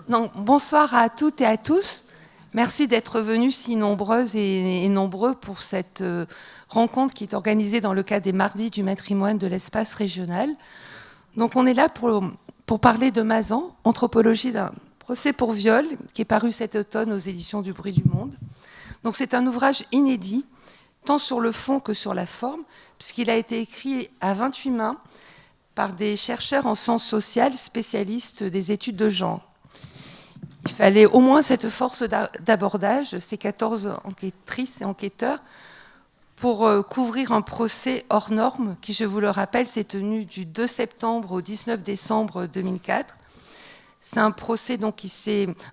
Donc, bonsoir à toutes et à tous. Merci d'être venus si nombreuses et nombreux pour cette rencontre qui est organisée dans le cadre des Mardis du Matrimoine de l'espace régional. Donc, on est là pour parler de Mazan, anthropologie d'un procès pour viol, qui est paru cet automne aux éditions du Bruit du Monde. Donc, c'est un ouvrage inédit, tant sur le fond que sur la forme, puisqu'il a été écrit à 28 mains par des chercheurs en sciences sociales spécialistes des études de genre. Il fallait au moins cette force d'abordage, ces 14 enquêtrices et enquêteurs, pour couvrir un procès hors norme qui, je vous le rappelle, s'est tenu du 2 septembre au 19 décembre 2004. C'est un procès,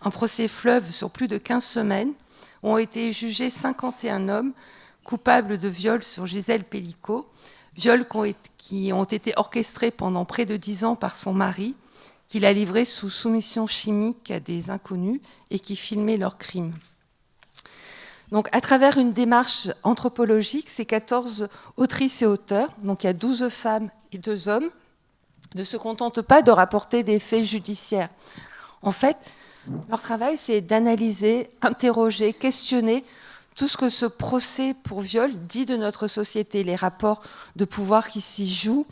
un procès fleuve sur plus de 15 semaines, où ont été jugés 51 hommes coupables de viol sur Gisèle Pelicot, viols qui ont été orchestrés pendant près de 10 ans par son mari, qui l'a livré sous soumission chimique à des inconnus et qui filmait leurs crimes. Donc, à travers une démarche anthropologique, ces 14 autrices et auteurs, donc il y a 12 femmes et 2 hommes, ne se contentent pas de rapporter des faits judiciaires. En fait, leur travail, c'est d'analyser, interroger, questionner tout ce que ce procès pour viol dit de notre société, les rapports de pouvoir qui s'y jouent,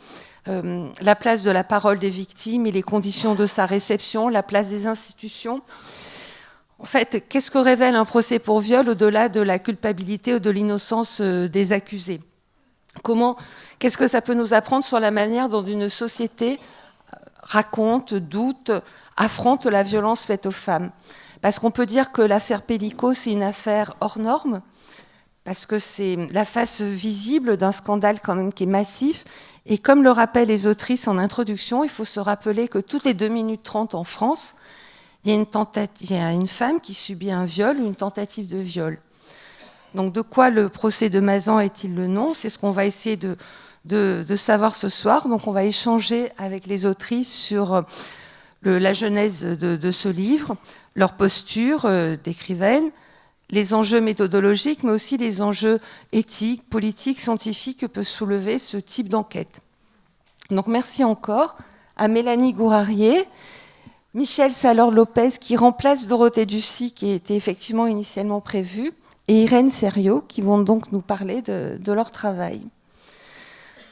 la place de la parole des victimes et les conditions de sa réception, la place des institutions. En fait, qu'est-ce que révèle un procès pour viol au-delà de la culpabilité ou de l'innocence des accusés ? Qu'est-ce que ça peut nous apprendre sur la manière dont une société raconte, doute, affronte la violence faite aux femmes ? Parce qu'on peut dire que l'affaire Pelicot, c'est une affaire hors norme, parce que c'est la face visible d'un scandale quand même qui est massif. Et comme le rappellent les autrices en introduction, il faut se rappeler que toutes les 2 minutes 30 en France, il y a une femme qui subit un viol ou une tentative de viol. Donc de quoi le procès de Mazan est-il le nom ? C'est ce qu'on va essayer de savoir ce soir. Donc on va échanger avec les autrices sur la genèse de ce livre, leur posture d'écrivaine, les enjeux méthodologiques, mais aussi les enjeux éthiques, politiques, scientifiques que peut soulever ce type d'enquête. Donc merci encore à Mélanie Gourarier, Michel Salor-Lopez qui remplace Dorothée Ducy, qui était effectivement initialement prévue, et Irène Serriot, qui vont donc nous parler de leur travail.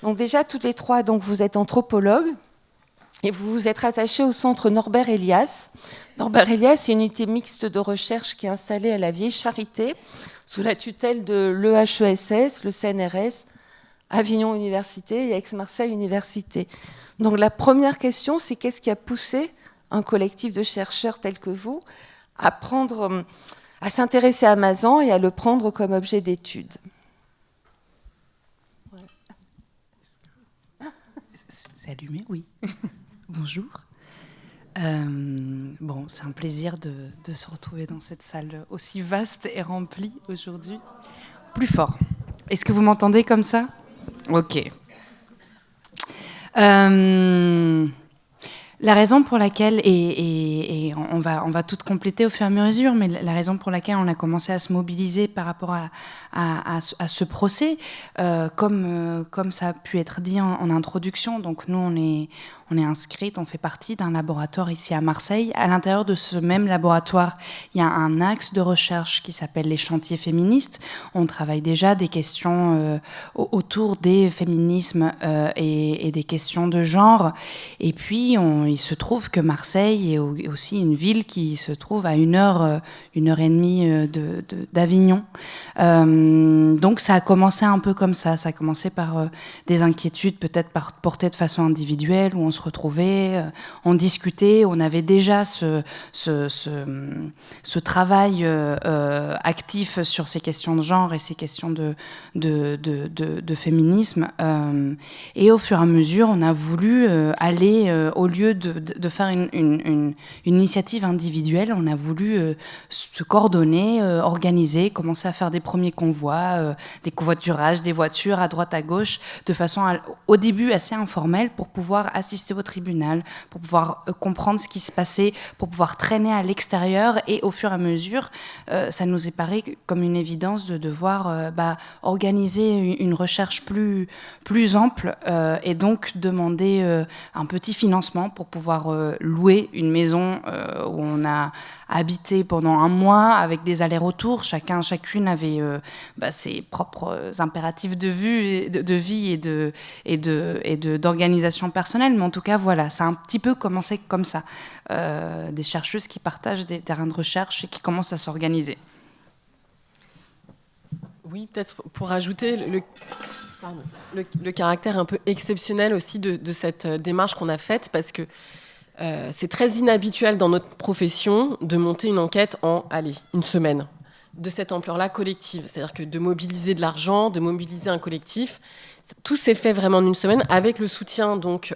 Donc déjà, toutes les trois, donc, vous êtes anthropologues, et vous vous êtes rattachés au centre Norbert Elias. Norbert Elias, c'est une unité mixte de recherche qui est installée à la Vieille Charité, sous la tutelle de l'EHESS, le CNRS, Avignon Université et Aix-Marseille Université. Donc la première question, c'est qu'est-ce qui a poussé un collectif de chercheurs tels que vous à s'intéresser à Mazan et à le prendre comme objet d'étude ? C'est allumé, oui. Bonjour. Bon, c'est un plaisir de se retrouver dans cette salle aussi vaste et remplie aujourd'hui. Plus fort. Est-ce que vous m'entendez comme ça ? Ok. La raison pour laquelle, et on va tout compléter au fur et à mesure, mais la raison pour laquelle on a commencé à se mobiliser par rapport à ce procès, comme ça a pu être dit en introduction, donc nous on est inscrite, on fait partie d'un laboratoire ici à Marseille. À l'intérieur de ce même laboratoire, il y a un axe de recherche qui s'appelle les chantiers féministes. On travaille déjà des questions autour des féminismes et des questions de genre. Et puis, il se trouve que Marseille est aussi une ville qui se trouve à 1h et demie d'Avignon. Donc, ça a commencé un peu comme ça. Ça a commencé par des inquiétudes peut-être portées de façon individuelle, où on se retrouvait, on discutait, on avait déjà ce travail actif sur ces questions de genre et ces questions de féminisme. Et au fur et à mesure, on a voulu aller, au lieu de faire une initiative individuelle, on a voulu se coordonner, organiser, commencer à faire des premiers convois, des covoiturages, des voitures à droite à gauche, de façon au début assez informelle, pour pouvoir assister au tribunal, pour pouvoir comprendre ce qui se passait, pour pouvoir traîner à l'extérieur. Et au fur et à mesure, ça nous est paru comme une évidence de devoir organiser une recherche plus ample et donc demander un petit financement pour pouvoir louer une maison où on a habité pendant un mois avec des allers-retours. Chacune avait ses propres impératifs de vie et d'organisation personnelle. Mais en tout cas, voilà, ça a un petit peu commencé comme ça. Des chercheuses qui partagent des terrains de recherche et qui commencent à s'organiser. Oui, peut-être pour ajouter le caractère un peu exceptionnel aussi de cette démarche qu'on a faite, parce que c'est très inhabituel dans notre profession de monter une enquête en, une semaine, de cette ampleur-là collective. C'est-à-dire que de mobiliser de l'argent, de mobiliser un collectif, tout s'est fait vraiment en une semaine, avec le soutien donc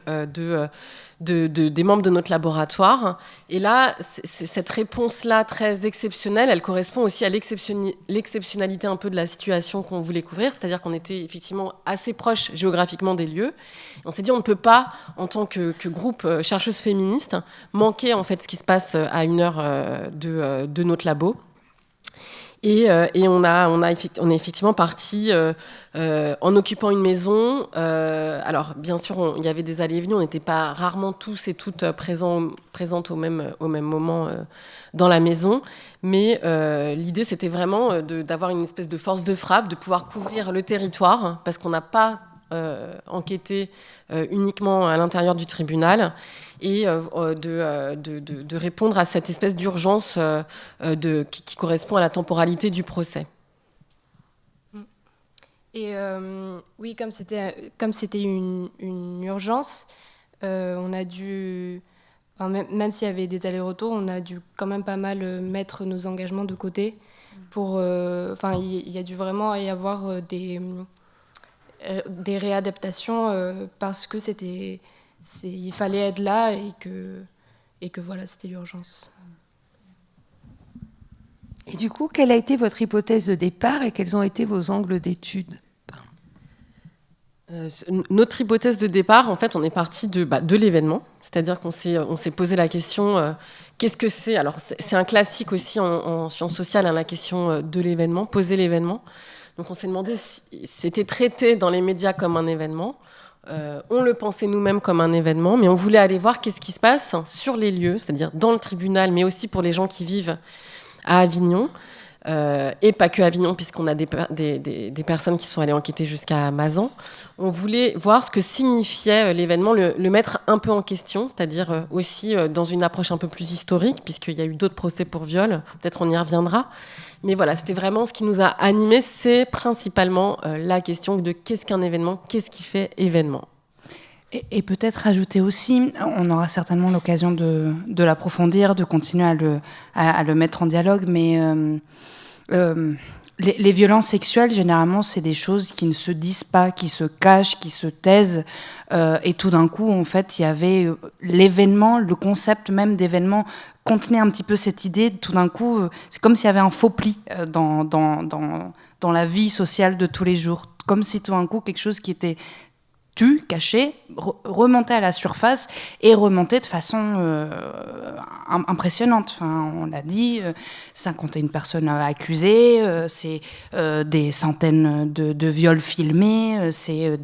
des membres de notre laboratoire. Et là, cette réponse-là très exceptionnelle, elle correspond aussi à l'exceptionnalité un peu de la situation qu'on voulait couvrir, c'est-à-dire qu'on était effectivement assez proche géographiquement des lieux. Et on s'est dit, on ne peut pas, en tant que groupe chercheuses féministes, manquer en fait ce qui se passe à 1 heure de notre labo. Et on est effectivement parti en occupant une maison. Alors, bien sûr, il y avait des allées et venues. On n'était pas rarement tous et toutes présentes au même moment dans la maison. Mais l'idée, c'était vraiment d'avoir une espèce de force de frappe, de pouvoir couvrir le territoire, parce qu'on n'a pas enquêté uniquement à l'intérieur du tribunal, et de répondre à cette espèce d'urgence qui correspond à la temporalité du procès. Et oui, comme c'était une urgence, on a dû, même s'il y avait des allers-retours, on a dû quand même pas mal mettre nos engagements de côté. Il y a dû vraiment y avoir des réadaptations parce que il fallait être là et que voilà, c'était l'urgence. Et du coup, quelle a été votre hypothèse de départ et quels ont été vos angles d'étude ? Notre hypothèse de départ, en fait, on est parti de l'événement. C'est-à-dire qu'on s'est posé la question, qu'est-ce que c'est ? Alors, c'est un classique aussi en sciences sociales, la question de l'événement, poser l'événement. Donc, on s'est demandé si c'était traité dans les médias comme un événement. On le pensait nous-mêmes comme un événement, mais on voulait aller voir qu'est-ce qui se passe sur les lieux, c'est-à-dire dans le tribunal, mais aussi pour les gens qui vivent à Avignon, et pas que Avignon, puisqu'on a des personnes qui sont allées enquêter jusqu'à Mazan. On voulait voir ce que signifiait l'événement, le mettre un peu en question, c'est-à-dire aussi dans une approche un peu plus historique, puisqu'il y a eu d'autres procès pour viol, peut-être on y reviendra. Mais voilà, c'était vraiment ce qui nous a animés, c'est principalement la question de qu'est-ce qu'un événement, qu'est-ce qui fait événement. Et peut-être rajouter aussi, on aura certainement l'occasion de l'approfondir, de continuer à le mettre en dialogue, mais les violences sexuelles, généralement, c'est des choses qui ne se disent pas, qui se cachent, qui se taisent. Et tout d'un coup, en fait, il y avait l'événement, le concept même d'événement contenait un petit peu cette idée. Tout d'un coup, c'est comme s'il y avait un faux pli dans la vie sociale de tous les jours. Comme si tout d'un coup, quelque chose qui était caché, remontait à la surface et remontait de façon impressionnante. Enfin, on l'a dit, 51 personnes accusées, c'est des centaines de viols filmés, c'est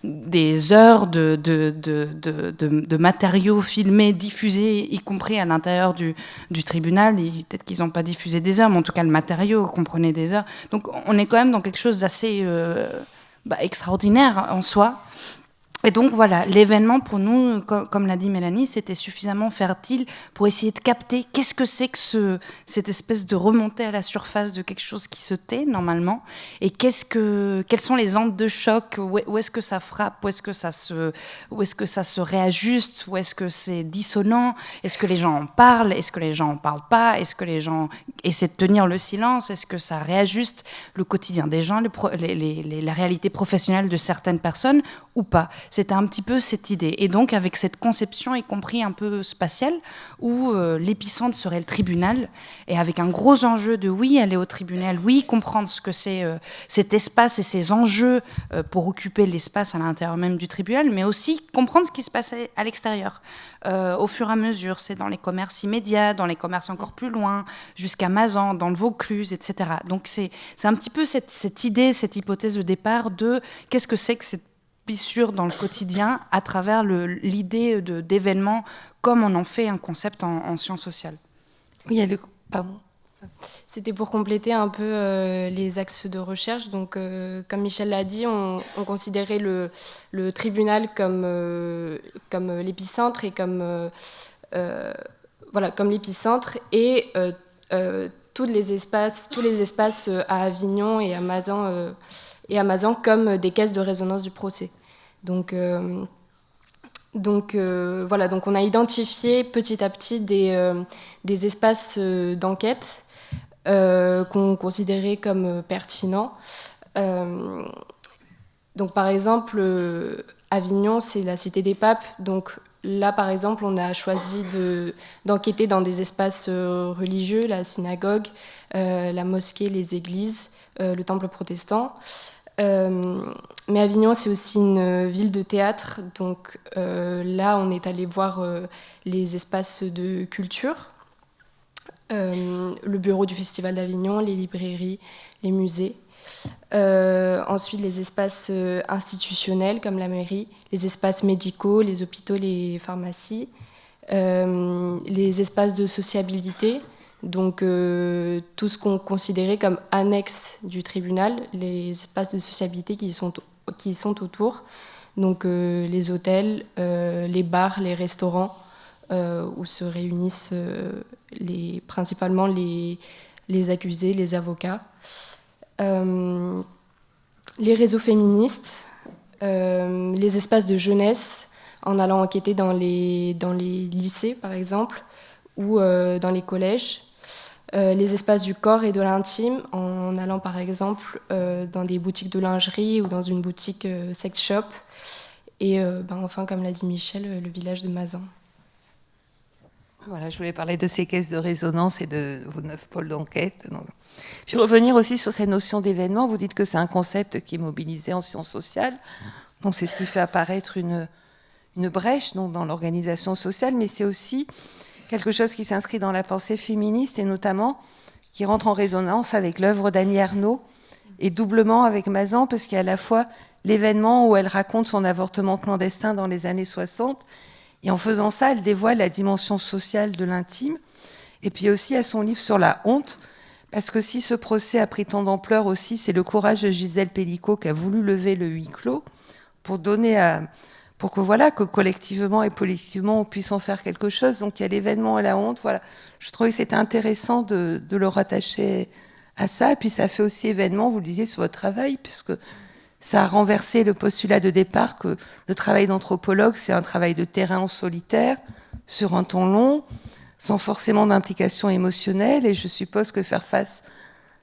des heures de matériaux filmés, diffusés, y compris à l'intérieur du tribunal. Peut-être qu'ils n'ont pas diffusé des heures, mais en tout cas, le matériau comprenait des heures. Donc, on est quand même dans quelque chose d'assez extraordinaire en soi. Et donc voilà, l'événement pour nous, comme l'a dit Mélanie, c'était suffisamment fertile pour essayer de capter qu'est-ce que c'est que cette espèce de remontée à la surface de quelque chose qui se tait normalement, et quelles sont les ondes de choc, où est-ce que ça frappe, où est-ce que ça se réajuste, où est-ce que c'est dissonant, est-ce que les gens en parlent, est-ce que les gens en parlent pas, est-ce que les gens essaient de tenir le silence, est-ce que ça réajuste le quotidien des gens, la réalité professionnelle de certaines personnes ou pas. C'était un petit peu cette idée. Et donc, avec cette conception, y compris un peu spatiale, où l'épicentre serait le tribunal, et avec un gros enjeu de, oui, aller au tribunal, oui, comprendre ce que c'est cet espace et ces enjeux pour occuper l'espace à l'intérieur même du tribunal, mais aussi comprendre ce qui se passait à l'extérieur. Au fur et à mesure, c'est dans les commerces immédiats, dans les commerces encore plus loin, jusqu'à Mazan, dans le Vaucluse, etc. Donc, c'est un petit peu cette idée, cette hypothèse de départ de qu'est-ce que c'est que fissures dans le quotidien à travers l'idée d'événements, comme on en fait un concept en sciences sociales. Oui, il y a pardon. C'était pour compléter un peu les axes de recherche. Donc, comme Michel l'a dit, on considérait le tribunal comme l'épicentre et comme l'épicentre et tous les espaces à Avignon et à Mazan comme des caisses de résonance du procès. Donc on a identifié petit à petit des espaces d'enquête qu'on considérait comme pertinents. Donc par exemple, Avignon, c'est la cité des papes. Donc là, par exemple, on a choisi d'enquêter dans des espaces religieux, la synagogue, la mosquée, les églises, le temple protestant. Mais Avignon, c'est aussi une ville de théâtre. Donc là, on est allé voir les espaces de culture, le bureau du Festival d'Avignon, les librairies, les musées. Ensuite, les espaces institutionnels comme la mairie, les espaces médicaux, les hôpitaux, les pharmacies, les espaces de sociabilité, donc tout ce qu'on considérait comme annexe du tribunal, les espaces de sociabilité qui sont autour, donc les hôtels, les bars, les restaurants, où se réunissent principalement les accusés, les avocats. Les réseaux féministes, les espaces de jeunesse, en allant enquêter dans les lycées, par exemple, ou dans les collèges. Les espaces du corps et de l'intime, en allant, par exemple, dans des boutiques de lingerie ou dans une boutique sex shop. Et enfin, comme l'a dit Michel, le village de Mazan. Voilà, je voulais parler de ces caisses de résonance et de vos 9 pôles d'enquête. Puis revenir aussi sur cette notion d'événement. Vous dites que c'est un concept qui est mobilisé en sciences sociales. Donc c'est ce qui fait apparaître une brèche donc, dans l'organisation sociale, mais c'est aussi quelque chose qui s'inscrit dans la pensée féministe et notamment qui rentre en résonance avec l'œuvre d'Annie Ernaux et doublement avec Mazan, parce qu'il y a à la fois l'événement où elle raconte son avortement clandestin dans les années 60, et en faisant ça, elle dévoile la dimension sociale de l'intime. Et puis aussi à son livre sur la honte, parce que si ce procès a pris tant d'ampleur aussi, c'est le courage de Gisèle Pellicot qui a voulu lever le huis clos pour que collectivement et politiquement on puisse en faire quelque chose. Donc il y a l'événement et la honte. Voilà, je trouvais que c'était intéressant de le rattacher à ça. Et puis ça fait aussi événement, vous le disiez, sur votre travail, puisque ça a renversé le postulat de départ que le travail d'anthropologue, c'est un travail de terrain en solitaire, sur un temps long, sans forcément d'implication émotionnelle. Et je suppose que faire face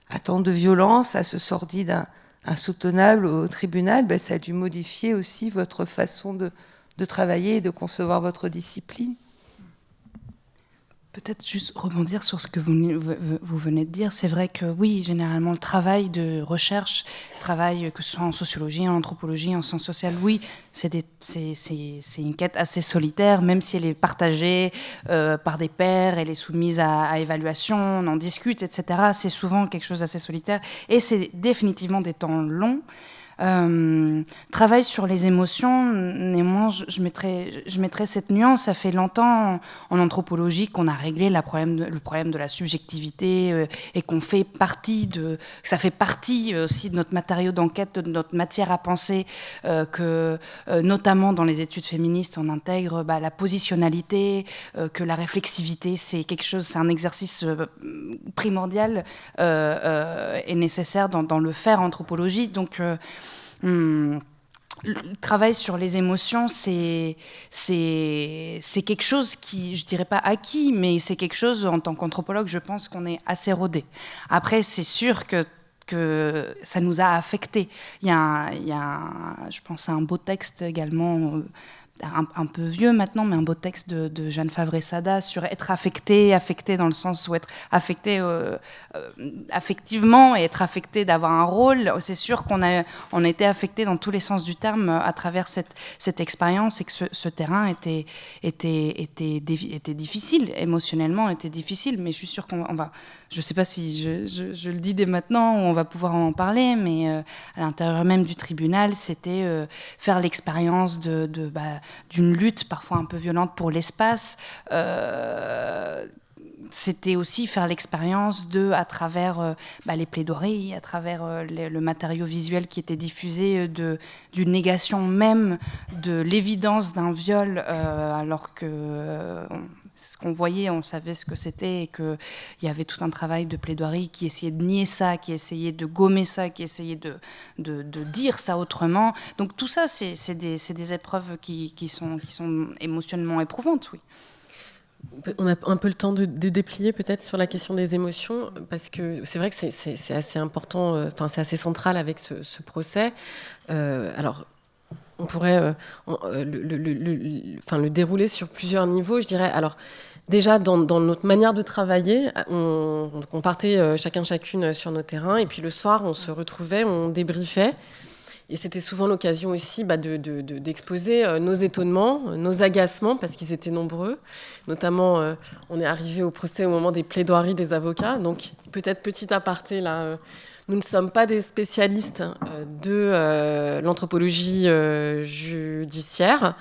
à tant de violence, à ce sordide insoutenable au tribunal, ça a dû modifier aussi votre façon de travailler et de concevoir votre discipline. Peut-être juste rebondir sur ce que vous venez de dire. C'est vrai que oui, généralement, le travail de recherche, travail que ce soit en sociologie, en anthropologie, en sciences sociales, oui, c'est une quête assez solitaire, même si elle est partagée par des pairs, elle est soumise à évaluation, on en discute, etc. C'est souvent quelque chose d'assez solitaire et c'est définitivement des temps longs. Travail sur les émotions, néanmoins, je mettrais cette nuance. Ça fait longtemps en anthropologie qu'on a réglé le problème de la subjectivité et qu'on fait ça fait partie aussi de notre matériau d'enquête, de notre matière à penser, que notamment dans les études féministes, on intègre la positionnalité, que la réflexivité, c'est un exercice primordial et nécessaire dans le faire anthropologie. Donc le travail sur les émotions, c'est quelque chose qui, je dirais pas acquis, mais c'est quelque chose, en tant qu'anthropologue, je pense qu'on est assez rodé. Après, c'est sûr que ça nous a affectés. Il y a je pense à un beau texte également un peu vieux maintenant, mais un beau texte de Jeanne Favre-Sada sur être affecté dans le sens où être affecté affectivement et être affecté d'avoir un rôle. C'est sûr qu'on a été affecté dans tous les sens du terme à travers cette expérience, et que ce terrain était difficile, émotionnellement était difficile, mais je suis sûre qu'on va... Je ne sais pas si je le dis dès maintenant, on va pouvoir en parler, mais à l'intérieur même du tribunal, c'était faire l'expérience d'une lutte parfois un peu violente pour l'espace. C'était aussi faire l'expérience à travers les plaidoiries, à travers le matériau visuel qui était diffusé, d'une négation même de l'évidence d'un viol, alors que... ce qu'on voyait, on savait ce que c'était, et qu'il y avait tout un travail de plaidoirie qui essayait de nier ça, qui essayait de gommer ça, qui essayait de dire ça autrement. Donc tout ça, c'est des épreuves qui sont émotionnellement éprouvantes, oui. On a un peu le temps de déplier peut-être sur la question des émotions, parce que c'est vrai que c'est assez important, c'est assez central avec ce procès. Alors, on pourrait le dérouler sur plusieurs niveaux, je dirais. Alors, déjà, dans notre manière de travailler, on partait chacune sur nos terrains, et puis le soir, on se retrouvait, on débriefait. Et c'était souvent l'occasion aussi d'exposer nos étonnements, nos agacements, parce qu'ils étaient nombreux. Notamment, on est arrivé au procès au moment des plaidoiries des avocats. Donc, peut-être petit aparté, là... Nous ne sommes pas des spécialistes de l'anthropologie judiciaire.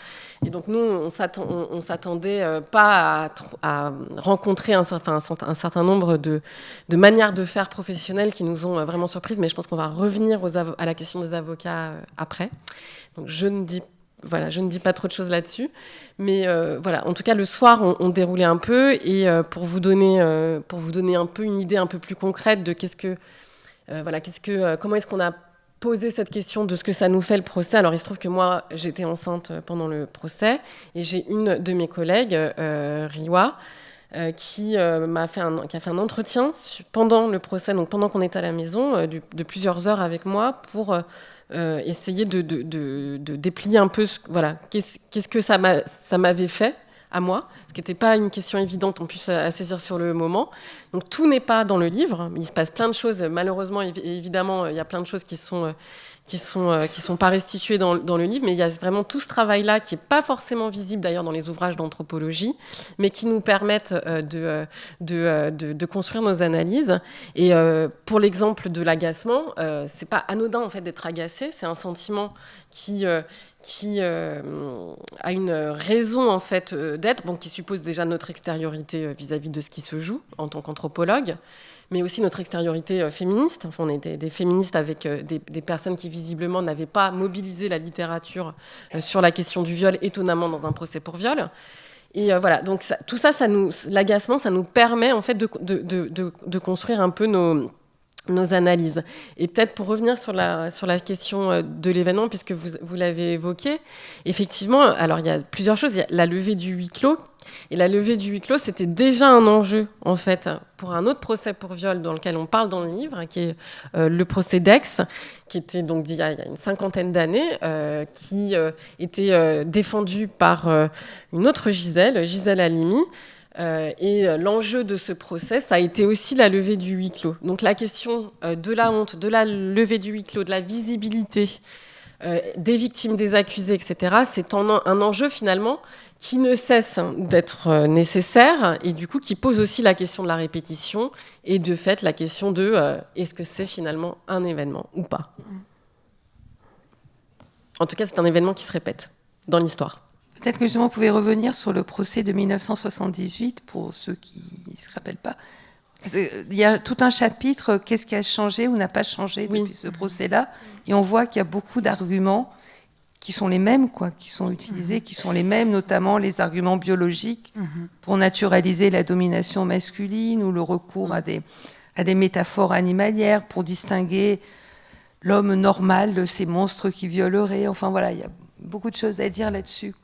Et donc, nous, on s'attendait pas à rencontrer un certain nombre de manières de faire professionnelles qui nous ont vraiment surprises. Mais je pense qu'on va revenir à la question des avocats après. Donc, je ne dis pas trop de choses là-dessus. Mais en tout cas, le soir, on déroulait un peu. Et pour vous donner un peu une idée un peu plus concrète de comment est-ce qu'on a posé cette question de ce que ça nous fait le procès. Alors, il se trouve que moi, j'étais enceinte pendant le procès, et j'ai une de mes collègues, Riwa, qui a fait un entretien pendant le procès, donc pendant qu'on était à la maison, de plusieurs heures avec moi, pour essayer de déplier un peu qu'est-ce que ça m'avait fait à moi, ce qui n'était pas une question évidente en plus à saisir sur le moment. Donc tout n'est pas dans le livre, il se passe plein de choses. Malheureusement, évidemment, il y a plein de choses qui sont pas restituées dans le livre, mais il y a vraiment tout ce travail-là qui n'est pas forcément visible d'ailleurs dans les ouvrages d'anthropologie, mais qui nous permettent de construire nos analyses. Et pour l'exemple de l'agacement, c'est pas anodin en fait d'être agacé, c'est un sentiment qui a une raison en fait d'être, qui suppose déjà notre extériorité vis-à-vis de ce qui se joue en tant qu'anthropologue, mais aussi notre extériorité féministe. Enfin, on est des féministes avec des personnes qui visiblement n'avaient pas mobilisé la littérature sur la question du viol, étonnamment dans un procès pour viol. Et donc tout ça, l'agacement, ça nous permet en fait de construire un peu nos analyses. Et peut-être pour revenir sur la question de l'événement, puisque vous l'avez évoqué, effectivement, alors il y a plusieurs choses. Il y a la levée du huis clos. Et la levée du huis clos, c'était déjà un enjeu, en fait, pour un autre procès pour viol dans lequel on parle dans le livre, qui est le procès d'Aix, qui était donc il y a une 50aine d'années, qui était défendu par une autre Gisèle Halimi. Et l'enjeu de ce procès, ça a été aussi la levée du huis clos. Donc la question de la honte, de la levée du huis clos, de la visibilité des victimes, des accusés, etc., c'est un enjeu finalement qui ne cesse d'être nécessaire, et du coup qui pose aussi la question de la répétition, et de fait la question de est-ce que c'est finalement un événement ou pas. En tout cas, c'est un événement qui se répète dans l'histoire. Peut-être que justement, vous pouvez revenir sur le procès de 1978, pour ceux qui ne se rappellent pas. Il y a tout un chapitre, qu'est-ce qui a changé ou n'a pas changé depuis ce procès-là. Et on voit qu'il y a beaucoup d'arguments qui sont les mêmes, qui sont utilisés, qui sont les mêmes, notamment les arguments biologiques pour naturaliser la domination masculine, ou le recours à des métaphores animalières pour distinguer l'homme normal de ces monstres qui violeraient. Enfin voilà, il y a beaucoup de choses à dire là-dessus.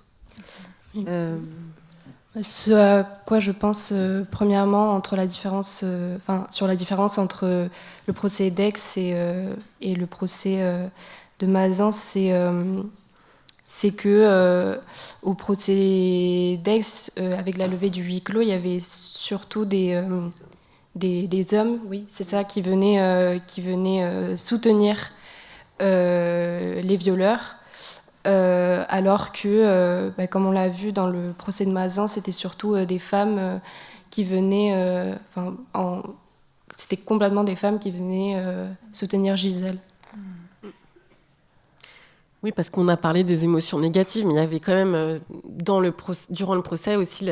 Ce à quoi je pense premièrement sur la différence entre le procès d'Aix et le procès de Mazan, c'est c'est que au procès d'Aix, avec la levée du huis clos, il y avait surtout des hommes, oui, c'est ça, qui venaient soutenir les violeurs, alors que, comme on l'a vu dans le procès de Mazan, c'était surtout des femmes qui venaient, c'était complètement des femmes qui venaient soutenir Gisèle. Oui, parce qu'on a parlé des émotions négatives, mais il y avait quand même, durant le procès aussi,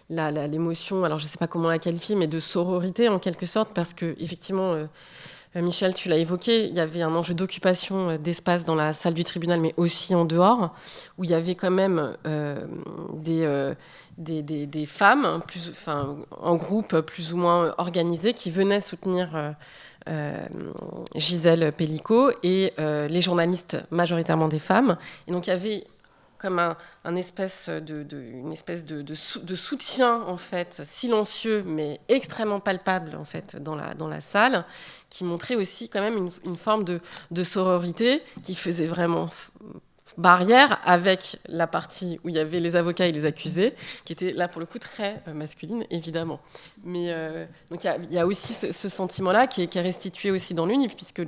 l'émotion, alors je ne sais pas comment la qualifier, mais de sororité en quelque sorte, parce que effectivement, Michel, tu l'as évoqué, il y avait un enjeu d'occupation d'espace dans la salle du tribunal, mais aussi en dehors, où il y avait quand même des femmes, en groupe plus ou moins organisées, qui venaient soutenir Gisèle Pelicot et les journalistes majoritairement des femmes. Et donc il y avait comme une espèce de soutien en fait silencieux mais extrêmement palpable en fait dans la salle, qui montrait aussi quand même une forme de sororité qui faisait vraiment barrière avec la partie où il y avait les avocats et les accusés, qui était là pour le coup très masculine, évidemment. Mais donc il y a aussi ce sentiment-là qui est restitué aussi dans le livre, puisque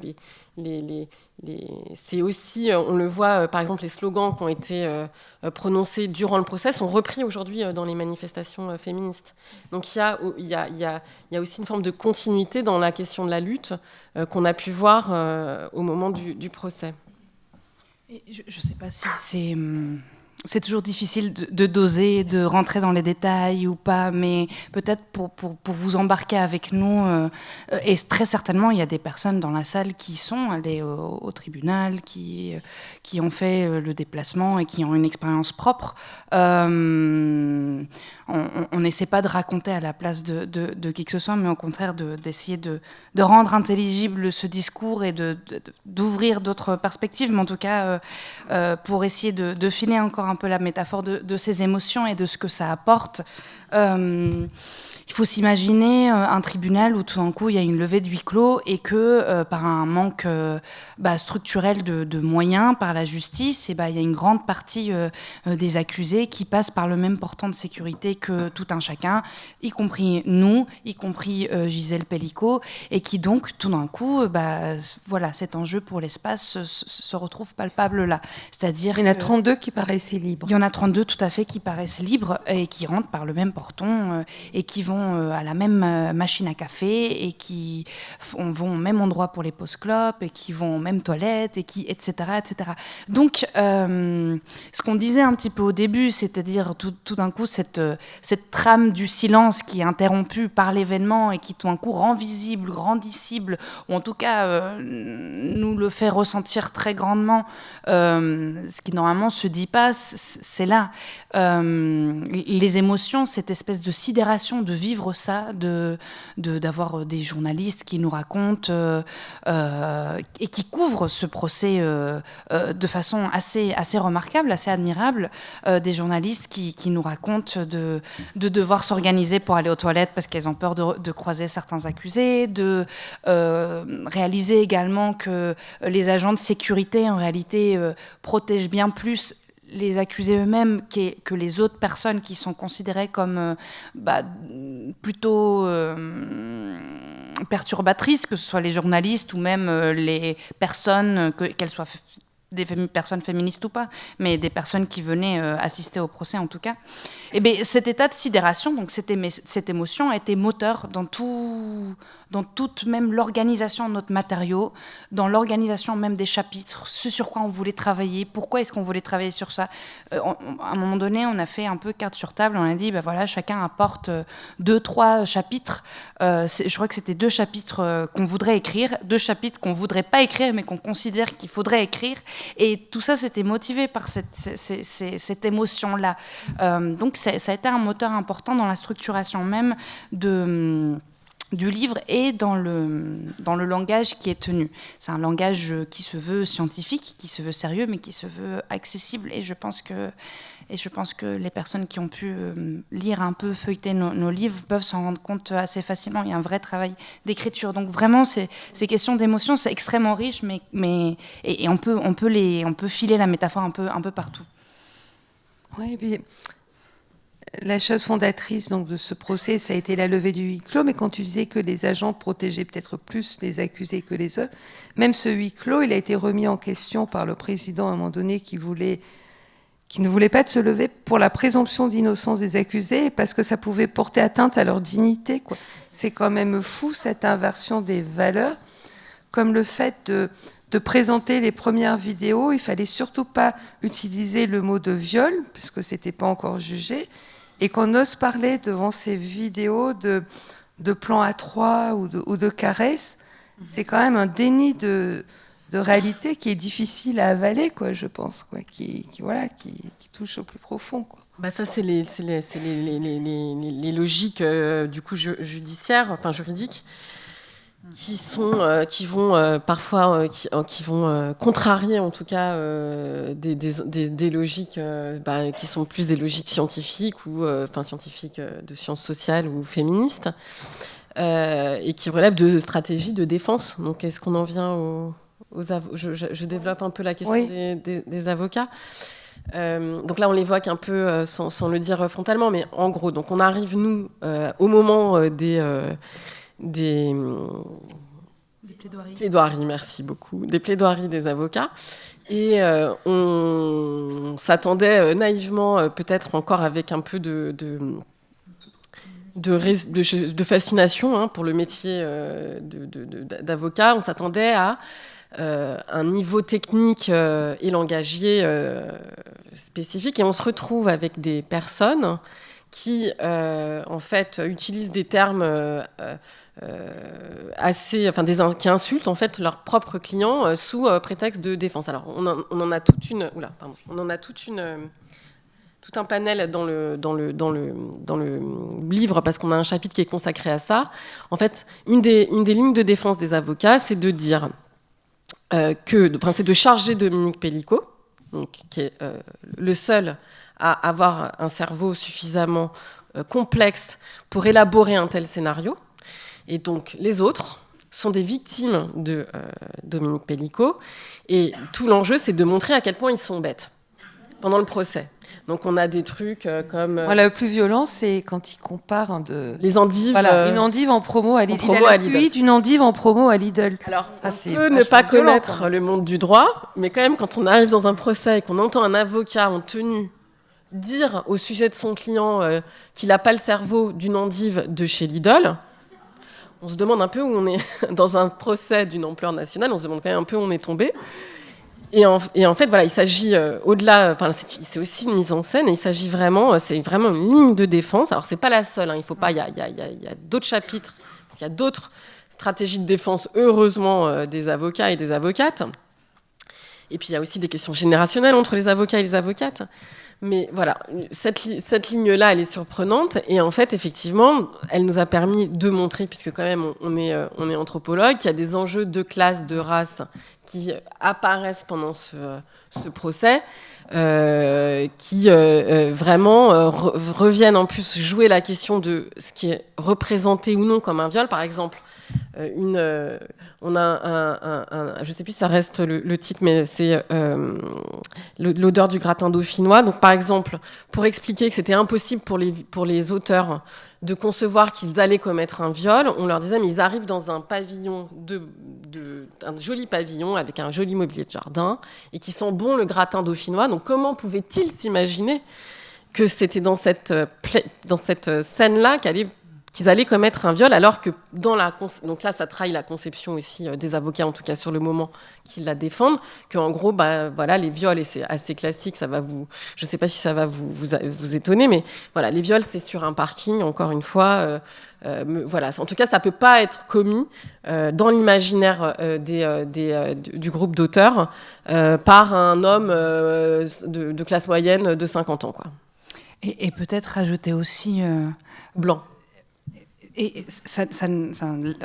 c'est aussi, on le voit, par exemple, les slogans qui ont été prononcés durant le procès sont repris aujourd'hui dans les manifestations féministes. Donc il y a aussi une forme de continuité dans la question de la lutte qu'on a pu voir au moment du procès. Je ne sais pas si c'est toujours difficile de doser, de rentrer dans les détails ou pas, mais peut-être pour vous embarquer avec nous, et très certainement, il y a des personnes dans la salle qui sont allées au tribunal, qui ont fait le déplacement et qui ont une expérience propre. On n'essaie pas de raconter à la place de qui que ce soit, mais au contraire d'essayer de rendre intelligible ce discours et d'ouvrir d'autres perspectives, mais en tout cas pour essayer de filer encore un peu la métaphore de ces émotions et de ce que ça apporte. Il faut s'imaginer un tribunal où tout d'un coup il y a une levée de huis clos et que par un manque structurel de moyens par la justice, il y a une grande partie des accusés qui passent par le même portant de sécurité que tout un chacun, y compris nous, y compris Gisèle Pelicot, et qui donc tout d'un coup, voilà, cet enjeu pour l'espace se retrouve palpable là. C'est-à-dire il y en a 32 qui paraissaient libres. Il y en a 32 tout à fait qui paraissent libres et qui rentrent par le même porton et qui vont à la même machine à café et qui vont au même endroit pour les pauses clopes et qui vont aux mêmes toilettes et qui, etc., etc. Donc, ce qu'on disait un petit peu au début, c'est-à-dire tout d'un coup cette trame du silence qui est interrompue par l'événement et qui tout d'un coup rend visible, grandicible, ou en tout cas nous le fait ressentir très grandement, ce qui normalement se dit pas, c'est là. Les émotions, cette espèce de sidération de vivre ça, d'avoir des journalistes qui nous racontent et qui couvrent ce procès de façon assez remarquable, assez admirable, des journalistes qui nous racontent de devoir s'organiser pour aller aux toilettes parce qu'elles ont peur de croiser certains accusés, de réaliser également que les agents de sécurité en réalité protègent bien plus les accusés eux-mêmes que les autres personnes qui sont considérées comme plutôt perturbatrices, que ce soit les journalistes ou même les personnes, qu'elles soient des personnes féministes ou pas, mais des personnes qui venaient assister au procès en tout cas. Et bien, cet état de sidération, donc cette émotion a été moteur dans toute même l'organisation de notre matériau, dans l'organisation même des chapitres, ce sur quoi on voulait travailler, pourquoi est-ce qu'on voulait travailler sur ça. À un moment donné, on a fait un peu carte sur table, on a dit, voilà, chacun apporte 2-3 chapitres. Je crois que c'était 2 chapitres qu'on voudrait écrire, 2 chapitres qu'on voudrait pas écrire, mais qu'on considère qu'il faudrait écrire. Et tout ça, c'était motivé par cette émotion-là. Donc, ça a été un moteur important dans la structuration même du livre et dans le langage qui est tenu. C'est un langage qui se veut scientifique, qui se veut sérieux, mais qui se veut accessible. Et je pense que Et je pense que les personnes qui ont pu lire un peu, feuilleter nos livres peuvent s'en rendre compte assez facilement. Il y a un vrai travail d'écriture. Donc vraiment, ces questions d'émotion, c'est extrêmement riche, et on peut filer la métaphore un peu partout. Oui, puis la chose fondatrice donc, de ce procès, ça a été la levée du huis clos, mais quand tu disais que les agents protégeaient peut-être plus les accusés que les autres, même ce huis clos, il a été remis en question par le président à un moment donné qui ne voulait pas de se lever pour la présomption d'innocence des accusés, parce que ça pouvait porter atteinte à leur dignité, quoi. C'est quand même fou, cette inversion des valeurs, comme le fait de présenter les premières vidéos, il fallait surtout pas utiliser le mot de viol, puisque c'était pas encore jugé, et qu'on ose parler devant ces vidéos de plans à trois ou de caresses, c'est quand même un déni de réalité qui est difficile à avaler, quoi, je pense, quoi, qui touche au plus profond, quoi. Bah ça, c'est les logiques du coup judiciaires, enfin juridiques, qui vont parfois qui vont contrarier en tout cas des logiques qui sont plus des logiques scientifiques ou scientifiques de sciences sociales ou féministes et qui relèvent de stratégies de défense. Donc est-ce qu'on en vient aux avocats? Je développe un peu la question des avocats. Donc là, on l'évoque un peu sans le dire frontalement, mais en gros, donc on arrive nous au moment des plaidoiries, merci beaucoup, des plaidoiries des avocats. Et on s'attendait naïvement, peut-être encore avec un peu de fascination pour le métier d'avocat, on s'attendait à un niveau technique et langagier spécifique. Et on se retrouve avec des personnes qui, en fait, utilisent des termes qui insultent en fait leurs propres clients sous prétexte de défense. Alors on en a toute une, tout un panel dans le livre parce qu'on a un chapitre qui est consacré à ça. En fait, une des lignes de défense des avocats, c'est de dire c'est de charger Dominique Pellicot, donc qui est le seul à avoir un cerveau suffisamment complexe pour élaborer un tel scénario. Et donc, les autres sont des victimes de Dominique Pellicot. Et tout l'enjeu, c'est de montrer à quel point ils sont bêtes pendant le procès. Donc, on a des trucs comme... Voilà, le plus violent, c'est quand il compare les endives... Voilà, une endive en promo à Lidl. Il a l'appui d'une endive en promo à Lidl. Alors, on peut ne pas connaître le monde du droit, mais quand même, quand on arrive dans un procès et qu'on entend un avocat en tenue dire au sujet de son client qu'il n'a pas le cerveau d'une endive de chez Lidl... On se demande un peu où on est dans un procès d'une ampleur nationale. On se demande quand même un peu où on est tombé. Et en fait, voilà, il s'agit au-delà. Enfin, c'est aussi une mise en scène. Et il s'agit vraiment, c'est vraiment une ligne de défense. Alors, c'est pas la seule. Il faut pas. Il y a d'autres chapitres. Parce qu'il y a d'autres stratégies de défense, heureusement, des avocats et des avocates. Et puis, il y a aussi des questions générationnelles entre les avocats et les avocates. Mais voilà, cette ligne-là, elle est surprenante. Et en fait, effectivement, elle nous a permis de montrer, puisque quand même, on est anthropologue, qu'il y a des enjeux de classe, de race qui apparaissent pendant ce procès, qui vraiment reviennent en plus jouer la question de ce qui est représenté ou non comme un viol. Par exemple, on a je sais plus si ça reste le titre, mais c'est l'odeur du gratin dauphinois. Donc par exemple, pour expliquer que c'était impossible pour les auteurs de concevoir qu'ils allaient commettre un viol, on leur disait mais ils arrivent dans un pavillon un joli pavillon avec un joli mobilier de jardin et qui sent bon le gratin dauphinois. Donc comment pouvaient-ils s'imaginer que c'était dans cette scène-là qu'ils allaient commettre un viol, alors que donc là, ça trahit la conception aussi des avocats, en tout cas sur le moment, qui la défendent, qu'en gros, voilà, les viols, et c'est assez classique, je ne sais pas si ça va vous étonner, mais voilà, les viols, c'est sur un parking, encore une fois, voilà. En tout cas, ça ne peut pas être commis dans l'imaginaire du groupe d'auteurs par un homme de classe moyenne de 50 ans, quoi. Et peut-être ajouter aussi... Blanc. Et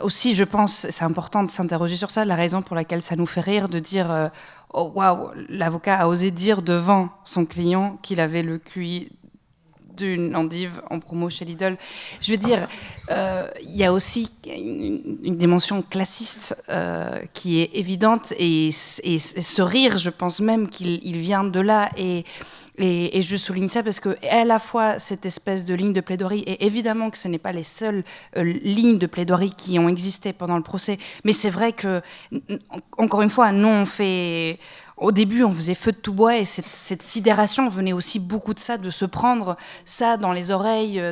aussi, je pense, c'est important de s'interroger sur ça, la raison pour laquelle ça nous fait rire de dire oh waouh, l'avocat a osé dire devant son client qu'il avait le QI d'une endive en promo chez Lidl. Je veux dire, il y a aussi une dimension classiste qui est évidente, et ce rire, je pense même qu'il vient de là. Et je souligne ça parce que à la fois cette espèce de ligne de plaidoirie, et évidemment que ce n'est pas les seules lignes de plaidoirie qui ont existé pendant le procès, mais c'est vrai que, encore une fois, nous on fait... Au début, on faisait feu de tout bois, et cette sidération venait aussi beaucoup de ça, de se prendre ça dans les oreilles,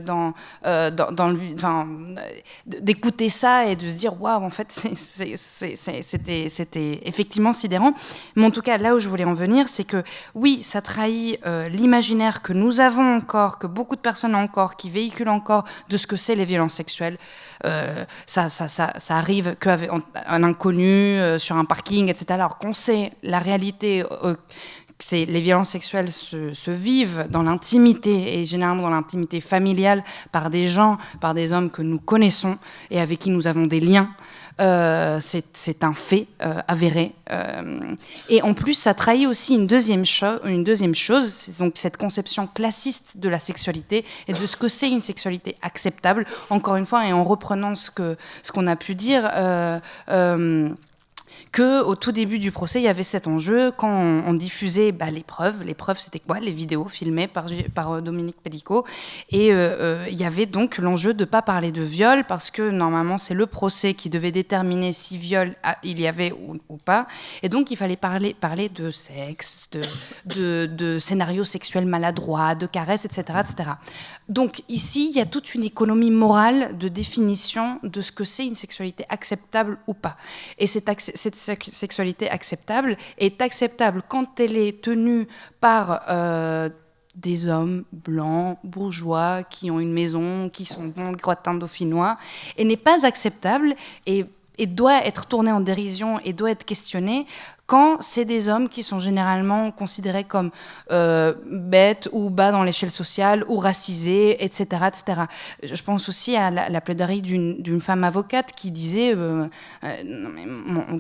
d'écouter ça et de se dire waouh, en fait, c'était effectivement sidérant. Mais en tout cas, là où je voulais en venir, c'est que oui, ça trahit l'imaginaire que nous avons encore, que beaucoup de personnes ont encore, qui véhiculent encore de ce que c'est les violences sexuelles. Ça arrive qu'avec un inconnu sur un parking, etc. Alors qu'on sait la réalité, les violences sexuelles se vivent dans l'intimité, et généralement dans l'intimité familiale, par des gens, par des hommes que nous connaissons et avec qui nous avons des liens. C'est un fait avéré. Et en plus, ça trahit aussi une deuxième chose, c'est donc cette conception classiste de la sexualité et de ce que c'est une sexualité acceptable. Encore une fois, et en reprenant ce qu'on a pu dire, qu'au tout début du procès, il y avait cet enjeu quand on diffusait les preuves. Les preuves, c'était quoi? Les vidéos filmées par Dominique Pellicot. Et il y avait donc l'enjeu de ne pas parler de viol, parce que normalement, c'est le procès qui devait déterminer si viol il y avait ou pas. Et donc, il fallait parler de sexe, de scénarios sexuels maladroits, de caresses, etc., etc. Donc, ici, il y a toute une économie morale de définition de ce que c'est une sexualité acceptable ou pas. Et cette sexualité acceptable est acceptable quand elle est tenue par des hommes blancs, bourgeois, qui ont une maison, qui sont bons gratins dauphinois, et n'est pas acceptable et doit être tournée en dérision et doit être questionnée quand c'est des hommes qui sont généralement considérés comme bêtes ou bas dans l'échelle sociale ou racisés, etc., etc. Je pense aussi à la plaidoirie d'une femme avocate qui disait,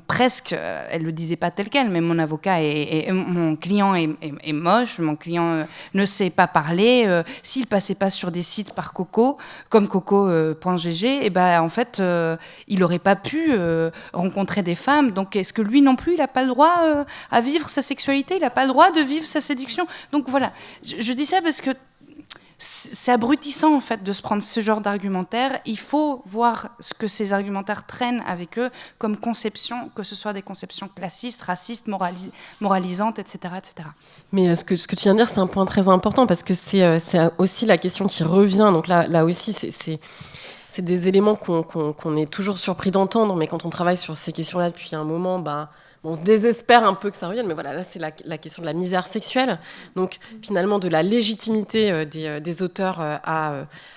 presque, elle le disait pas tel quel, mais mon client est moche, mon client ne sait pas parler, s'il passait pas sur des sites par Coco, comme coco.gg, en fait, il aurait pas pu rencontrer des femmes. Donc, est-ce que lui non plus, il a pas le droit à vivre sa sexualité, il n'a pas le droit de vivre sa séduction. Donc voilà, je dis ça parce que c'est abrutissant en fait de se prendre ce genre d'argumentaire. Il faut voir ce que ces argumentaires traînent avec eux comme conception, que ce soit des conceptions classistes, racistes, moralisantes, etc., etc. Mais ce que tu viens de dire, c'est un point très important, parce que c'est aussi la question qui revient. Donc là aussi, c'est des éléments qu'on est toujours surpris d'entendre, mais quand on travaille sur ces questions-là depuis un moment, on se désespère un peu que ça revienne, mais voilà, là, c'est la question de la misère sexuelle. Donc, finalement, de la légitimité des auteurs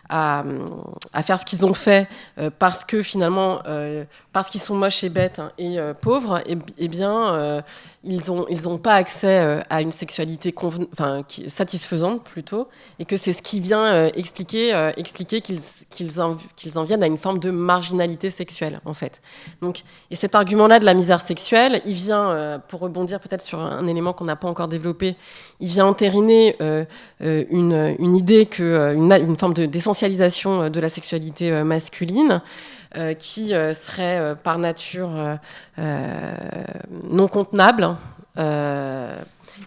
à faire ce qu'ils ont fait, parce que, finalement, parce qu'ils sont moches et bêtes et pauvres, ils ont pas accès à une sexualité satisfaisante, plutôt, et que c'est ce qui vient expliquer qu'ils en viennent à une forme de marginalité sexuelle, en fait. Donc, et cet argument-là de la misère sexuelle, il vient, pour rebondir peut-être sur un élément qu'on n'a pas encore développé, il vient entériner une idée une forme d'essentialisation de la sexualité masculine, qui serait par nature non contenable,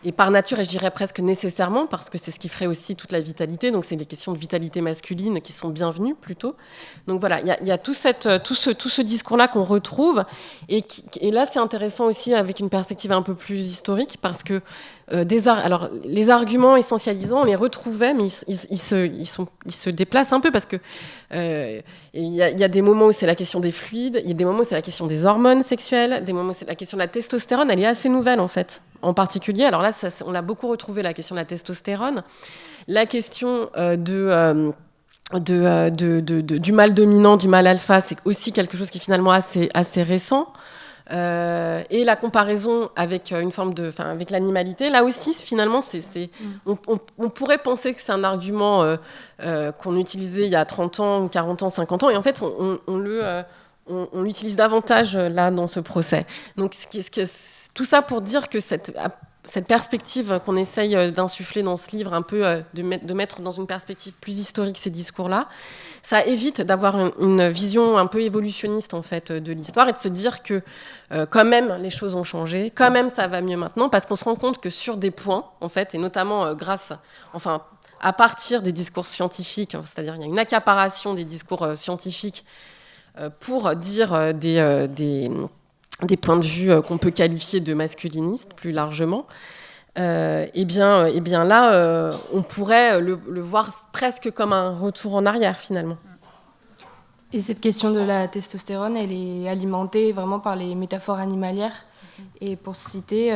et par nature, et je dirais presque nécessairement, parce que c'est ce qui ferait aussi toute la vitalité. Donc c'est des questions de vitalité masculine qui sont bienvenues plutôt. Donc voilà, il y a tout ce discours-là qu'on retrouve, et là c'est intéressant aussi avec une perspective un peu plus historique, parce que alors les arguments essentialisants, on les retrouvait, mais ils se déplacent un peu, parce que il y a des moments où c'est la question des fluides, il y a des moments où c'est la question des hormones sexuelles, des moments où c'est la question de la testostérone. Elle est assez nouvelle en fait, en particulier. Alors là, on a beaucoup retrouvé la question de la testostérone, la question du mâle dominant, du mâle alpha, c'est aussi quelque chose qui est finalement assez récent. et la comparaison avec une forme avec l'animalité, là aussi, finalement, on pourrait penser que c'est un argument qu'on utilisait il y a 30 ans, 40 ans, 50 ans, et en fait, on l'utilise davantage là dans ce procès. Donc, tout ça pour dire que cette perspective qu'on essaye d'insuffler dans ce livre, un peu de mettre dans une perspective plus historique ces discours-là, ça évite d'avoir une vision un peu évolutionniste en fait de l'histoire et de se dire que quand même les choses ont changé, quand même ça va mieux maintenant, parce qu'on se rend compte que sur des points en fait, et notamment à partir des discours scientifiques, c'est-à-dire il y a une accaparation des discours scientifiques pour dire des points de vue qu'on peut qualifier de masculinistes plus largement, et bien là, on pourrait le voir presque comme un retour en arrière finalement. Et cette question de la testostérone, elle est alimentée vraiment par les métaphores animalières. Et pour citer,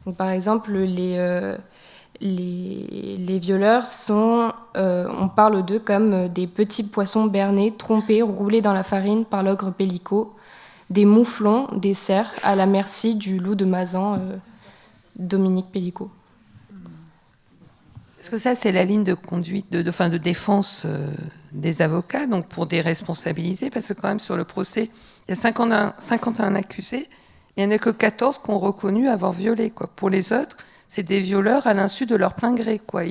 donc par exemple, les violeurs on parle d'eux comme des petits poissons bernés, trompés, roulés dans la farine par l'ogre Pellicot, des mouflons, des cerfs, à la merci du loup de Mazan, Dominique Pellicot. Parce que ça, c'est la ligne de conduite, de défense des avocats, donc pour déresponsabiliser, parce que quand même sur le procès, il y a 51 accusés, il n'y en a que 14 qui ont reconnu avoir violé, quoi. Pour les autres, c'est des violeurs à l'insu de leur plein gré, quoi.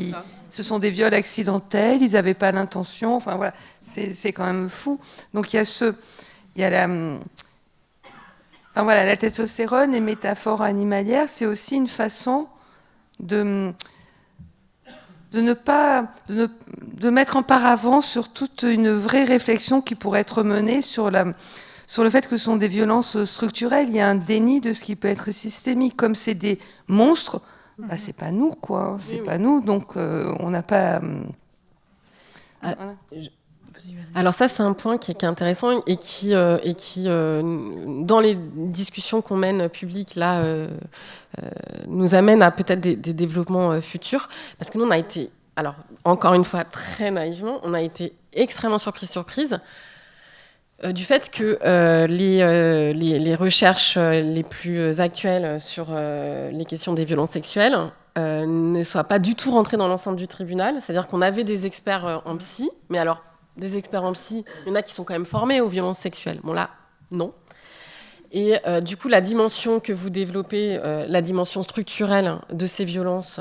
Ce sont des viols accidentels, ils n'avaient pas l'intention, enfin voilà, c'est quand même fou. Donc il y a la testostérone, les métaphores animalières, c'est aussi une façon de mettre en paravent sur toute une vraie réflexion qui pourrait être menée sur le fait que ce sont des violences structurelles. Il y a un déni de ce qui peut être systémique. Comme c'est des monstres, c'est pas nous, quoi. C'est pas nous, donc on n'a pas... Voilà. Alors ça, c'est un point qui est intéressant et qui dans les discussions qu'on mène publiques, là, nous amène à peut-être des développements futurs. Parce que nous, on a été, alors encore une fois, très naïvement, on a été extrêmement surprise du fait que les recherches les plus actuelles sur les questions des violences sexuelles ne soient pas du tout rentrées dans l'enceinte du tribunal. C'est-à-dire qu'on avait des experts en psy, mais alors des experts en psy, il y en a qui sont quand même formés aux violences sexuelles. Bon là, non. Et du coup, la dimension que vous développez, la dimension structurelle de ces violences,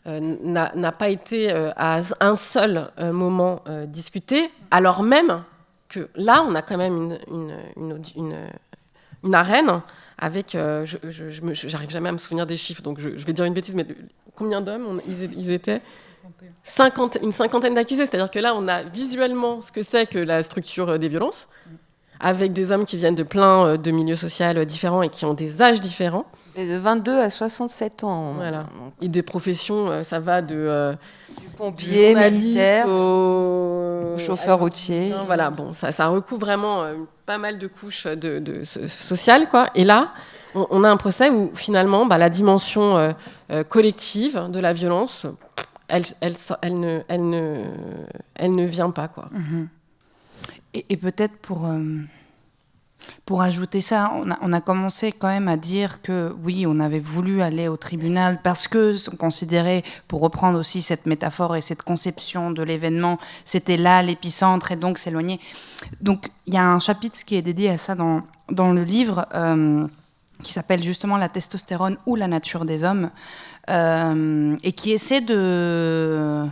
n'a pas été à un seul moment discutée, alors même que là, on a quand même une arène avec... j'arrive jamais à me souvenir des chiffres, donc je vais dire une bêtise, mais combien d'hommes ils étaient ? Une cinquantaine d'accusés, c'est-à-dire que là, on a visuellement ce que c'est que la structure des violences, avec des hommes qui viennent de plein de milieux sociaux différents et qui ont des âges différents. Et de 22 à 67 ans. Voilà. Et des professions, ça va du pompier, militaire, au chauffeur routier. Voilà, bon, ça recouvre vraiment pas mal de couches sociales, quoi. Et là, on a un procès où finalement, la dimension collective de la violence, elle ne vient pas, quoi. Mmh. Et peut-être pour ajouter ça, on a commencé quand même à dire que oui, on avait voulu aller au tribunal parce que on considérait, pour reprendre aussi cette métaphore et cette conception de l'événement, c'était là l'épicentre et donc s'éloigner. Donc il y a un chapitre qui est dédié à ça dans le livre qui s'appelle justement La testostérone ou la nature des hommes et qui essaie de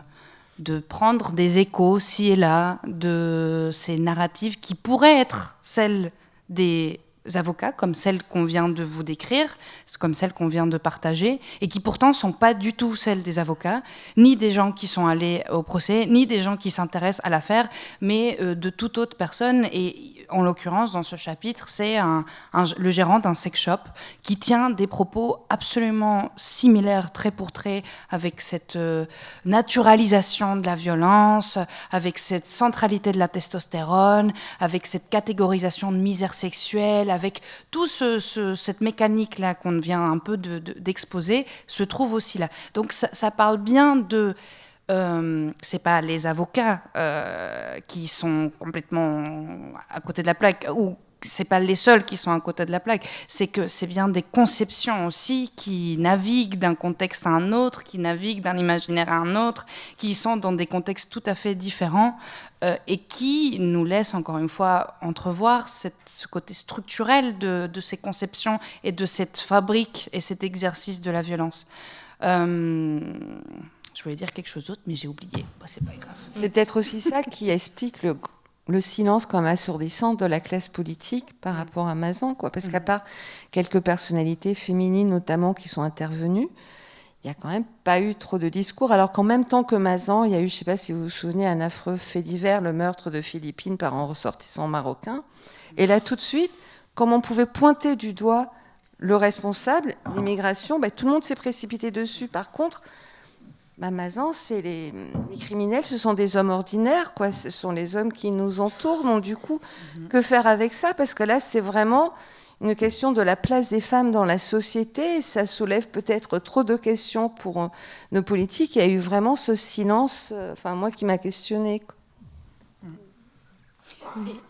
prendre des échos, ci et là, de ces narratives qui pourraient être celles des avocats, comme celles qu'on vient de vous décrire, comme celles qu'on vient de partager, et qui pourtant ne sont pas du tout celles des avocats, ni des gens qui sont allés au procès, ni des gens qui s'intéressent à l'affaire, mais de toute autre personne. Et en l'occurrence, dans ce chapitre, c'est le gérant d'un sex shop qui tient des propos absolument similaires, trait pour trait, avec cette naturalisation de la violence, avec cette centralité de la testostérone, avec cette catégorisation de misère sexuelle, avec tout cette mécanique-là qu'on vient un peu d'exposer, se trouve aussi là. Donc ça parle bien de... c'est pas les avocats qui sont complètement à côté de la plaque ou c'est pas les seuls qui sont à côté de la plaque, c'est que c'est bien des conceptions aussi qui naviguent d'un contexte à un autre, qui naviguent d'un imaginaire à un autre, qui sont dans des contextes tout à fait différents et qui nous laissent encore une fois entrevoir ce côté structurel de ces conceptions et de cette fabrique et cet exercice de la violence. Je voulais dire quelque chose d'autre, mais j'ai oublié. Bah, c'est pas grave. C'est peut-être aussi ça qui explique le silence comme assourdissant de la classe politique par rapport à Mazan, quoi. Parce qu'à part quelques personnalités féminines notamment qui sont intervenues, il n'y a quand même pas eu trop de discours. Alors qu'en même temps que Mazan, il y a eu, je ne sais pas si vous vous souvenez, un affreux fait divers, le meurtre de Philippines par un ressortissant marocain. Et là, tout de suite, comme on pouvait pointer du doigt le responsable d'immigration, tout le monde s'est précipité dessus. Par contre, Mazan, c'est les criminels, ce sont des hommes ordinaires, quoi. Ce sont les hommes qui nous entourent. Donc du coup, que faire avec ça? Parce que là, c'est vraiment une question de la place des femmes dans la société. Et ça soulève peut-être trop de questions pour nos politiques. Il y a eu vraiment ce silence, moi qui m'a questionnée, quoi.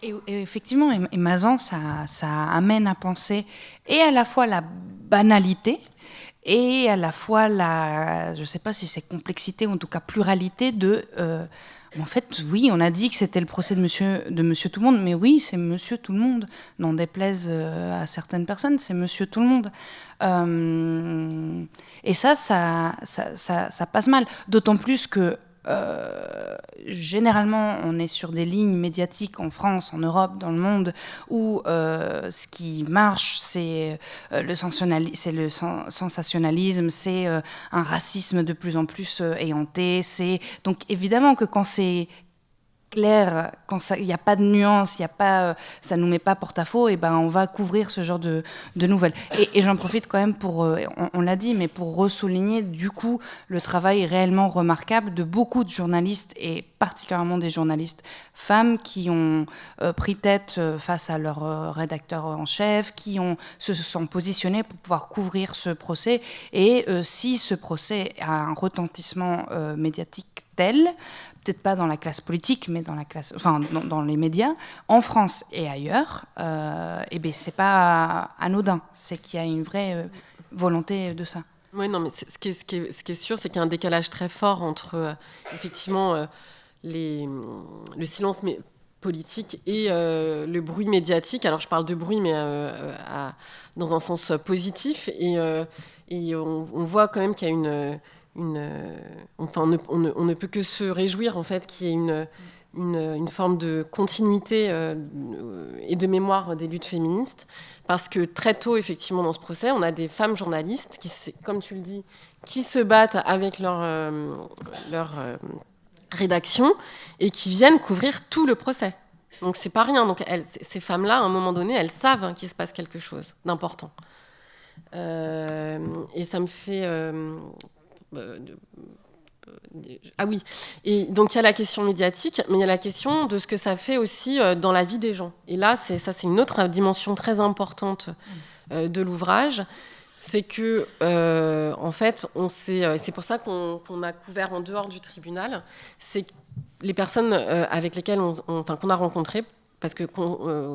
Et effectivement, et Mazan, ça amène à penser et à la fois la banalité et à la fois je ne sais pas si c'est complexité ou en tout cas pluralité de... en fait, oui, on a dit que c'était le procès de Monsieur Tout le Monde, mais oui, c'est Monsieur Tout le Monde. N'en déplaise à certaines personnes, c'est Monsieur Tout le Monde. Et ça passe mal. D'autant plus que généralement, on est sur des lignes médiatiques en France, en Europe, dans le monde, où ce qui marche, c'est le sensationnalisme, c'est un racisme de plus en plus éhonté. Donc évidemment que quand c'est clair, quand il n'y a pas de nuance, ça ne nous met pas porte-à-faux, et on va couvrir ce genre de nouvelles. Et j'en profite quand même pour, on l'a dit, mais pour ressouligner du coup le travail réellement remarquable de beaucoup de journalistes, et particulièrement des journalistes femmes qui ont pris tête face à leur rédacteur en chef, qui se sont positionnés pour pouvoir couvrir ce procès. Et si ce procès a un retentissement médiatique tel, peut-être pas dans la classe politique, mais dans les médias, en France et ailleurs, c'est pas anodin. C'est qu'il y a une vraie volonté de ça. Oui, non, mais ce qui est sûr, c'est qu'il y a un décalage très fort entre effectivement le silence politique et le bruit médiatique. Alors je parle de bruit, mais dans un sens positif, et on voit quand même qu'il y a on ne peut que se réjouir en fait qu'il y ait une forme de continuité et de mémoire des luttes féministes, parce que très tôt effectivement dans ce procès, on a des femmes journalistes qui, comme tu le dis, qui se battent avec leur rédaction et qui viennent couvrir tout le procès. Donc c'est pas rien. Donc ces femmes-là, à un moment donné, elles savent qu'il se passe quelque chose d'important. Et ça me fait ah oui, et donc il y a la question médiatique, mais il y a la question de ce que ça fait aussi dans la vie des gens. Et là, c'est une autre dimension très importante de l'ouvrage, c'est que en fait, c'est pour ça qu'on a couvert en dehors du tribunal, c'est les personnes avec lesquelles qu'on a rencontrées, parce que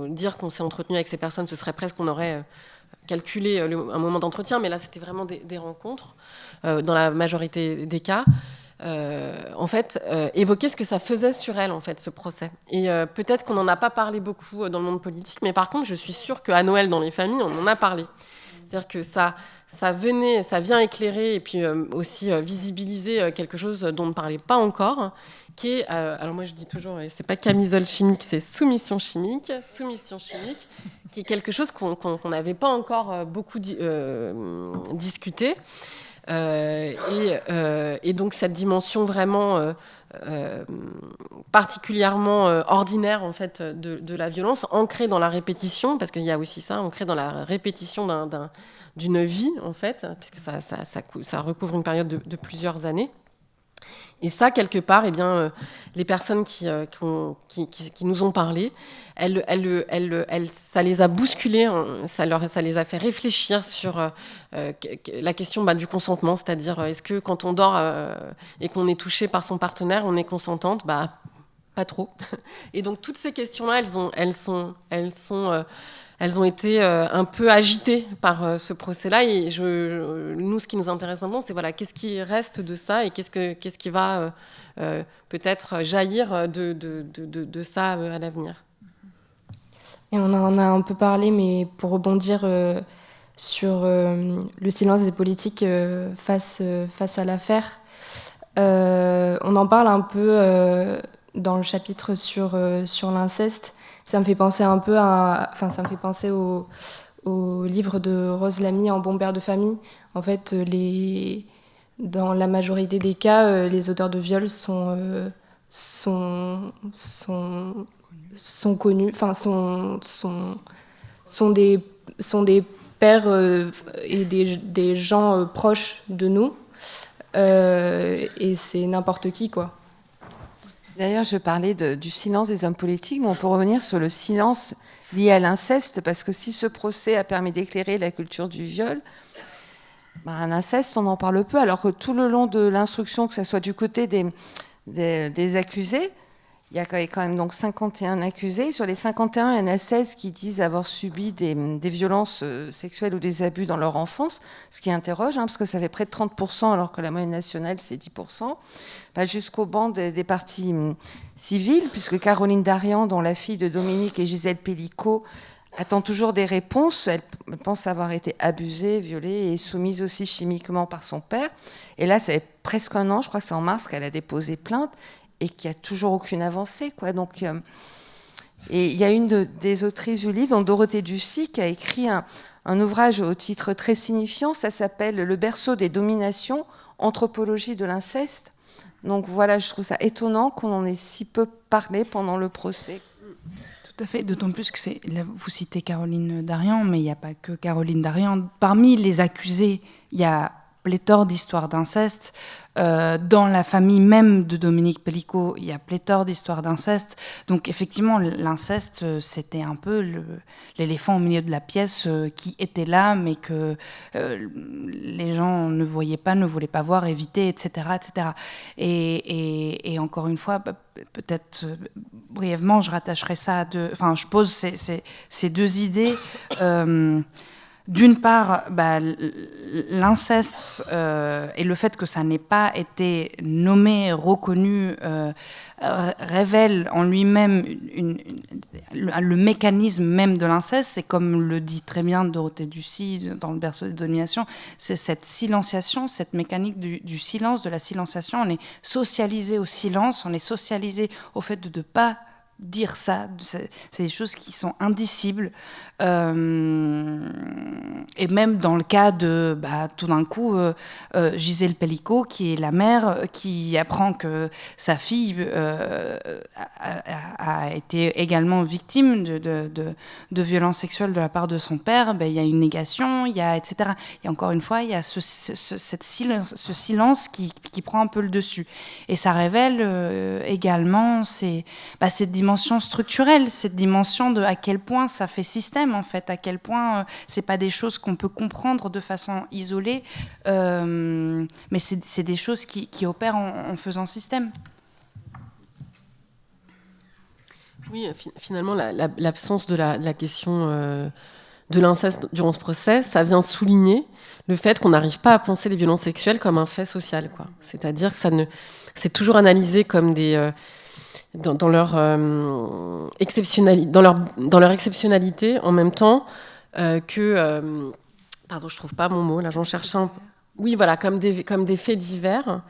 dire qu'on s'est entretenu avec ces personnes, ce serait presque qu'on aurait calculer un moment d'entretien, mais là c'était vraiment des rencontres dans la majorité des cas. En fait, évoquer ce que ça faisait sur elle, en fait, ce procès. Et peut-être qu'on n'en a pas parlé beaucoup dans le monde politique, mais par contre, je suis sûre qu'à Noël, dans les familles, on en a parlé. C'est-à-dire que ça vient éclairer et puis aussi visibiliser quelque chose dont on ne parlait pas encore, qui est, alors moi je dis toujours, c'est pas camisole chimique, c'est soumission chimique, qui est quelque chose qu'on n'avait pas encore beaucoup discuté. Et donc cette dimension vraiment particulièrement ordinaire en fait de la violence, ancrée dans la répétition, parce qu'il y a aussi ça, ancrée dans la répétition d'une vie en fait, puisque ça recouvre une période de plusieurs années. Et ça, quelque part, les personnes qui nous ont parlé, ça les a bousculées, ça les a fait réfléchir sur la question du consentement, c'est-à-dire est-ce que quand on dort et qu'on est touché par son partenaire, on est consentante ? pas trop. Et donc toutes ces questions-là, elles ont été un peu agitées par ce procès-là. Et nous, ce qui nous intéresse maintenant, c'est voilà, qu'est-ce qui reste de ça et qu'est-ce qui va peut-être jaillir de ça à l'avenir. Et on en a un peu parlé, mais pour rebondir sur le silence des politiques face à l'affaire, on en parle un peu dans le chapitre sur l'inceste. Ça me fait penser un peu au livre de Rose Lamy, En bon père de famille. En fait, dans la majorité des cas, les auteurs de viol sont connus, enfin sont des pères et des gens proches de nous. Et c'est n'importe qui, quoi. D'ailleurs, je parlais du silence des hommes politiques, mais on peut revenir sur le silence lié à l'inceste, parce que si ce procès a permis d'éclairer la culture du viol, un inceste, on en parle peu, alors que tout le long de l'instruction, que ce soit du côté des accusés, il y a quand même donc 51 accusés. Sur les 51, il y en a 16 qui disent avoir subi des violences sexuelles ou des abus dans leur enfance, ce qui interroge, parce que ça fait près de 30%, alors que la moyenne nationale, c'est 10%. Jusqu'au banc des parties civiles, puisque Caroline Darian, dont la fille de Dominique et Gisèle Pellicot, attend toujours des réponses. Elle pense avoir été abusée, violée et soumise aussi chimiquement par son père. Et là, ça fait presque un an, je crois que c'est en mars, qu'elle a déposé plainte, et qu'il n'y a toujours aucune avancée, quoi. Donc, et il y a une des autrices du livre, donc Dorothée Ducy, qui a écrit un ouvrage au titre très signifiant. Ça s'appelle « Le berceau des dominations, anthropologie de l'inceste ». Donc voilà, je trouve ça étonnant qu'on en ait si peu parlé pendant le procès. Tout à fait, d'autant plus que vous citez Caroline Darian, mais il n'y a pas que Caroline Darian. Parmi les accusés, il y a pléthore d'histoires d'inceste. Dans la famille même de Dominique Pellicot, il y a pléthore d'histoires d'inceste. Donc effectivement, l'inceste, c'était un peu l'éléphant au milieu de la pièce qui était là, mais que les gens ne voyaient pas, ne voulaient pas voir, éviter, etc. etc. Et encore une fois, peut-être brièvement, je rattacherai ça à je pose ces deux idées. D'une part, l'inceste et le fait que ça n'ait pas été nommé, reconnu, révèle en lui-même le mécanisme même de l'inceste. C'est comme le dit très bien Dorothée Ducy dans Le berceau des dominations, c'est cette silenciation, cette mécanique du silence, de la silenciation. On est socialisé au silence, on est socialisé au fait de ne pas dire ça. C'est des choses qui sont indicibles. Et même dans le cas de, tout d'un coup, Gisèle Pellicot, qui est la mère, qui apprend que sa fille a été également victime de violences sexuelles de la part de son père, il y a une négation, il y a, etc. Et encore une fois, il y a ce silence qui prend un peu le dessus. Et ça révèle également cette dimension structurelle, cette dimension de à quel point ça fait système, en fait, à quel point c'est pas des choses qu'on peut comprendre de façon isolée, mais c'est des choses qui opèrent en faisant système. Oui, finalement, l'absence de la question de l'inceste durant ce procès, ça vient souligner le fait qu'on n'arrive pas à penser les violences sexuelles comme un fait social, quoi. C'est-à-dire que c'est toujours analysé comme des... dans leur exceptionnalité, en même temps que... pardon, je trouve pas mon mot, là j'en cherche un. Oui, voilà, comme des faits divers.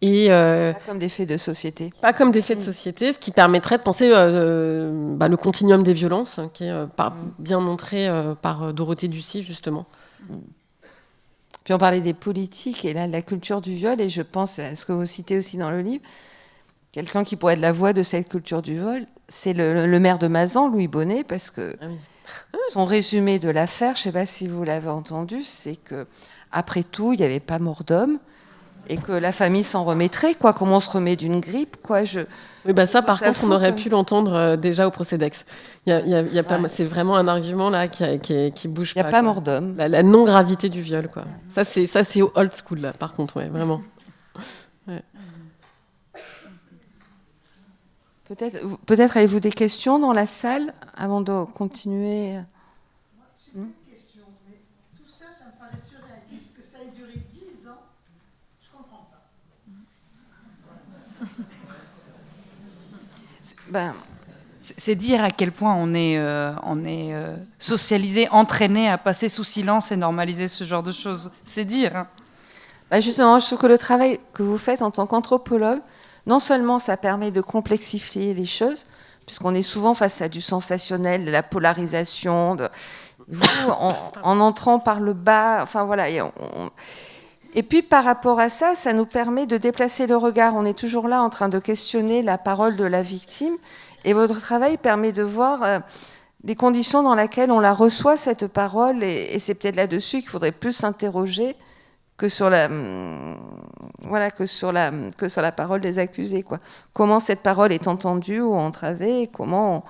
Et, pas comme des faits de société. Pas comme des faits de société, ce qui permettrait de penser le continuum des violences, qui est bien montré par Dorothée Ducy, justement. Puis on parlait des politiques et là de la culture du viol, et je pense à ce que vous citez aussi dans le livre. Quelqu'un qui pourrait être la voix de cette culture du viol, c'est le maire de Mazan, Louis Bonnet, parce que son résumé de l'affaire, je ne sais pas si vous l'avez entendu, c'est que après tout, il n'y avait pas mort d'homme et que la famille s'en remettrait, quoi, comme on se remet d'une grippe, quoi. Oui, ça, par contre, on aurait pu l'entendre déjà au procès d'Aix. C'est vraiment un argument là qui bouge pas. Il n'y a pas mort d'homme. La non-gravité du viol, quoi. Ça, c'est au old school, là, par contre, ouais, vraiment. Ouais. Peut-être avez-vous des questions dans la salle avant de continuer? J'ai une question, mais tout ça, ça me paraît surréaliste, que ça ait duré 10 ans. Je comprends pas. C'est dire à quel point on est socialisé, entraîné à passer sous silence et normaliser ce genre de choses. C'est dire. Hein. Justement, je trouve que le travail que vous faites en tant qu'anthropologue, non seulement ça permet de complexifier les choses, puisqu'on est souvent face à du sensationnel, de la polarisation, vous, en entrant par le bas, enfin voilà. Et puis par rapport à ça, ça nous permet de déplacer le regard. On est toujours là en train de questionner la parole de la victime, et votre travail permet de voir les conditions dans lesquelles on la reçoit, cette parole, et c'est peut-être là-dessus qu'il faudrait plus s'interroger que sur la parole des accusés, quoi. Comment cette parole est entendue ou entravée, et comment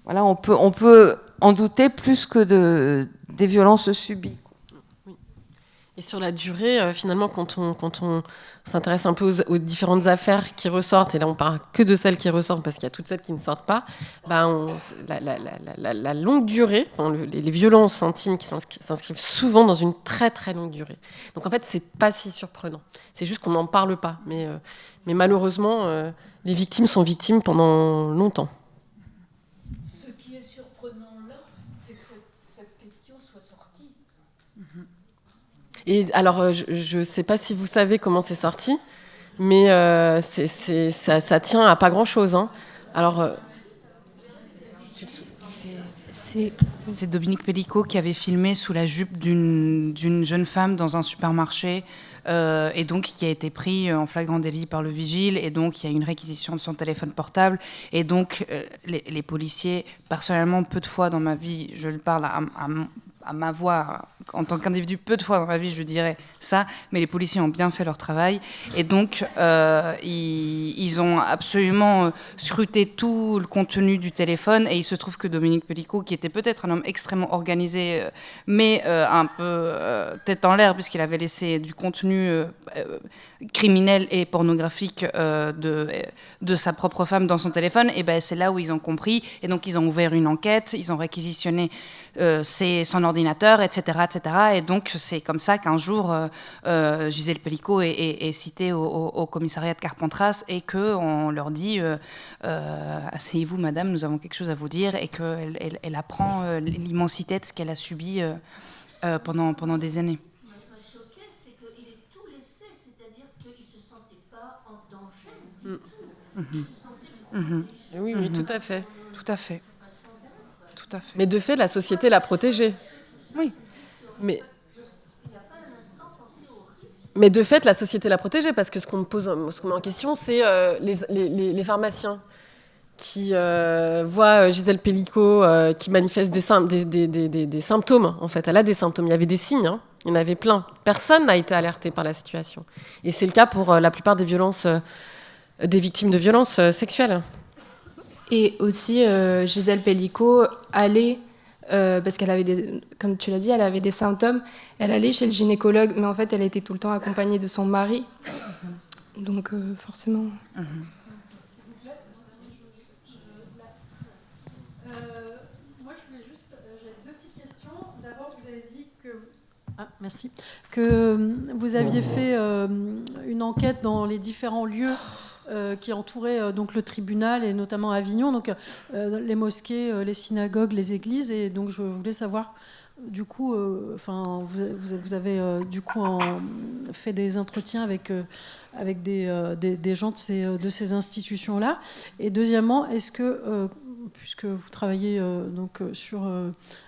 on peut en douter plus que des violences subies. Oui. Et sur la durée, finalement, quand on s'intéresse un peu aux différentes affaires qui ressortent, et là on parle que de celles qui ressortent parce qu'il y a toutes celles qui ne sortent pas, la longue durée, les violences intimes qui s'inscrivent souvent dans une très très longue durée. Donc en fait, c'est pas si surprenant. C'est juste qu'on n'en parle pas. Mais malheureusement, les victimes sont victimes pendant longtemps. Ce qui est surprenant là, c'est que cette question soit sortie. Et alors, je ne sais pas si vous savez comment c'est sorti, mais ça tient à pas grand-chose. Hein. Alors, c'est Dominique Pellicot qui avait filmé sous la jupe d'une jeune femme dans un supermarché, et donc qui a été pris en flagrant délit par le vigile, et donc il y a une réquisition de son téléphone portable, et donc les policiers, personnellement, peu de fois dans ma vie, je le parle à ma voix, en tant qu'individu, peu de fois dans ma vie, je dirais ça, mais les policiers ont bien fait leur travail. Et donc, ils ont absolument scruté tout le contenu du téléphone. Et il se trouve que Dominique Pellicot, qui était peut-être un homme extrêmement organisé, mais un peu tête en l'air, puisqu'il avait laissé du contenu criminel et pornographique de sa propre femme dans son téléphone, et ben c'est là où ils ont compris. Et donc, ils ont ouvert une enquête, ils ont réquisitionné son ordinateur, etc., etc. Et donc, c'est comme ça qu'un jour, Gisèle Pellicot est citée au commissariat de Carpentras, et qu'on leur dit asseyez-vous, madame, nous avons quelque chose à vous dire, et qu'elle apprend l'immensité de ce qu'elle a subi pendant des années. Ce qui m'a choqué, c'est qu'il est tout laissé, c'est-à-dire qu'il ne se sentait pas en danger du tout. Il se sentait oui, oui, tout à fait. Tout à fait. Tout à fait. Mais de fait, la société l'a protégé. Oui. Mais de fait, la société l'a protégé, parce que ce qu'on met en question, c'est les pharmaciens qui voient Gisèle Pellicot qui manifeste des symptômes. En fait, elle a des symptômes. Il y avait des signes. Hein. Il y en avait plein. Personne n'a été alerté par la situation. Et c'est le cas pour la plupart des victimes de violences sexuelles. Et aussi, Gisèle Pellicot allait, parce qu'elle avait comme tu l'as dit, elle avait des symptômes, elle allait chez le gynécologue, mais en fait, elle était tout le temps accompagnée de son mari. Donc, forcément... Moi, je voulais juste... J'avais deux petites questions. D'abord, vous avez dit que vous aviez fait une enquête dans les différents lieux qui entouraient donc le tribunal, et notamment à Avignon, donc les mosquées, les synagogues, les églises. Et donc, je voulais savoir, du coup, vous avez du coup fait des entretiens avec des gens de ces institutions-là. Et deuxièmement, est-ce que puisque vous travaillez donc sur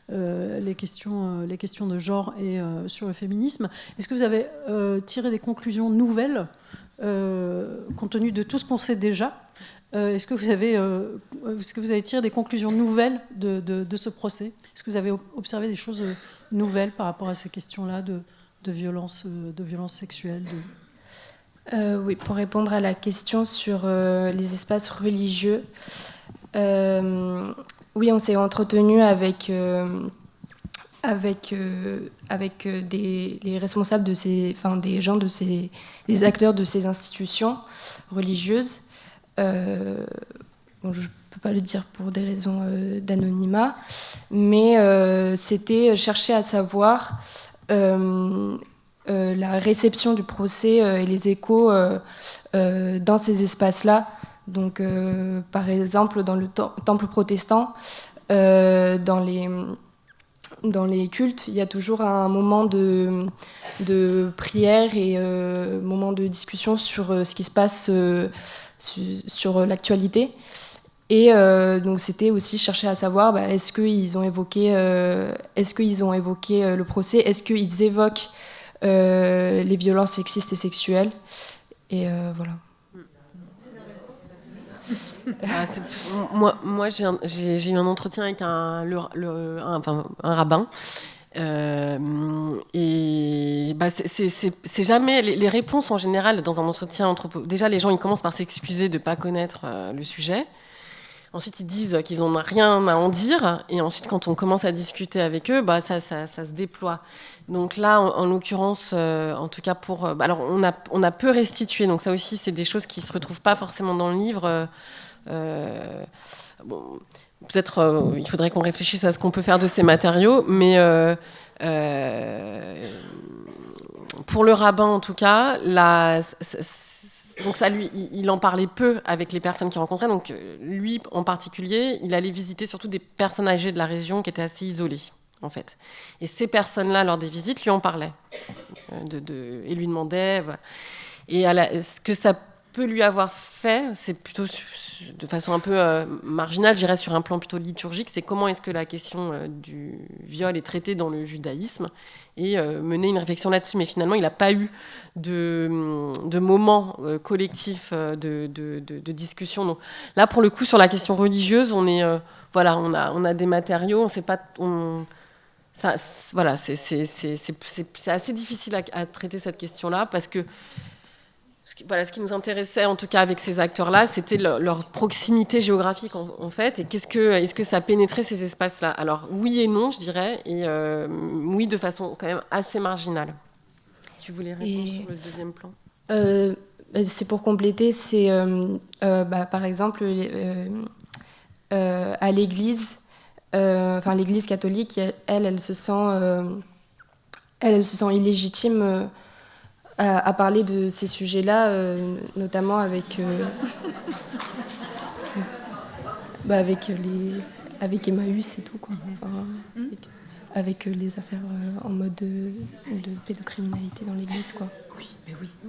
les questions de genre et sur le féminisme, est-ce que vous avez tiré des conclusions nouvelles compte tenu de tout ce qu'on sait déjà? Est-ce que vous avez tiré des conclusions nouvelles de ce procès? Est-ce que vous avez observé des choses nouvelles par rapport à ces questions-là de violence sexuelle Oui, pour répondre à la question sur les espaces religieux, oui, on s'est entretenu avec les responsables des acteurs de ces institutions religieuses. Bon, je ne peux pas le dire pour des raisons d'anonymat, mais c'était chercher à savoir la réception du procès et les échos dans ces espaces-là. Donc, par exemple, dans le temple protestant, dans les cultes, il y a toujours un moment de prière et moment de discussion sur ce qui se passe sur l'actualité. Et donc c'était aussi chercher à savoir est-ce qu'ils ont évoqué le procès, est-ce qu'ils évoquent les violences sexistes et sexuelles, et voilà. Moi j'ai eu un entretien avec un rabbin. Et c'est jamais les réponses en général dans un entretien déjà les gens ils commencent par s'excuser de pas connaître le sujet. Ensuite ils disent qu'ils n'ont rien à en dire, et ensuite quand on commence à discuter avec eux, ça se déploie. Donc là en l'occurrence en tout cas alors on a peu restitué, donc ça aussi c'est des choses qui se retrouvent pas forcément dans le livre. Bon, peut-être il faudrait qu'on réfléchisse à ce qu'on peut faire de ces matériaux, mais pour le rabbin en tout cas, donc ça lui, il en parlait peu avec les personnes qu'il rencontrait. Donc lui en particulier, il allait visiter surtout des personnes âgées de la région qui étaient assez isolées en fait. Et ces personnes-là, lors des visites, lui en parlaient et lui demandaient. Voilà. Et ce que ça peut lui avoir fait, c'est plutôt de façon un peu marginale, je dirais sur un plan plutôt liturgique, c'est comment est-ce que la question du viol est traitée dans le judaïsme, et mener une réflexion là-dessus. Mais finalement, il n'a pas eu de moment collectif de discussion. Donc, là, pour le coup, sur la question religieuse, on a des matériaux, on sait pas... Voilà, c'est assez difficile à traiter cette question-là, parce que ce qui nous intéressait, en tout cas avec ces acteurs-là, c'était leur proximité géographique, en fait. Et est-ce que ça pénétrait ces espaces-là ? Alors, oui et non, je dirais. Et oui, de façon quand même assez marginale. Tu voulais répondre sur le deuxième plan ? C'est pour compléter, c'est par exemple, à l'Église, l'Église catholique, elle se sent illégitime à parler de ces sujets-là, notamment avec Emmaüs et tout, quoi. Avec les affaires en mode de pédocriminalité dans l'Église, quoi.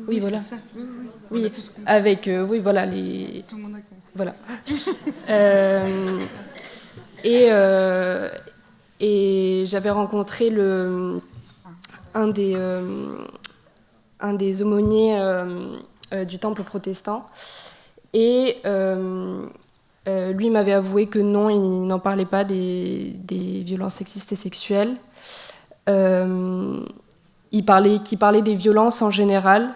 Oui, voilà. C'est ça. Oui, avec voilà les. Tout le monde a compris. Voilà. Et j'avais rencontré un des aumôniers du temple protestant, et lui m'avait avoué que non, il n'en parlait pas des violences sexistes et sexuelles. Il parlait des violences en général,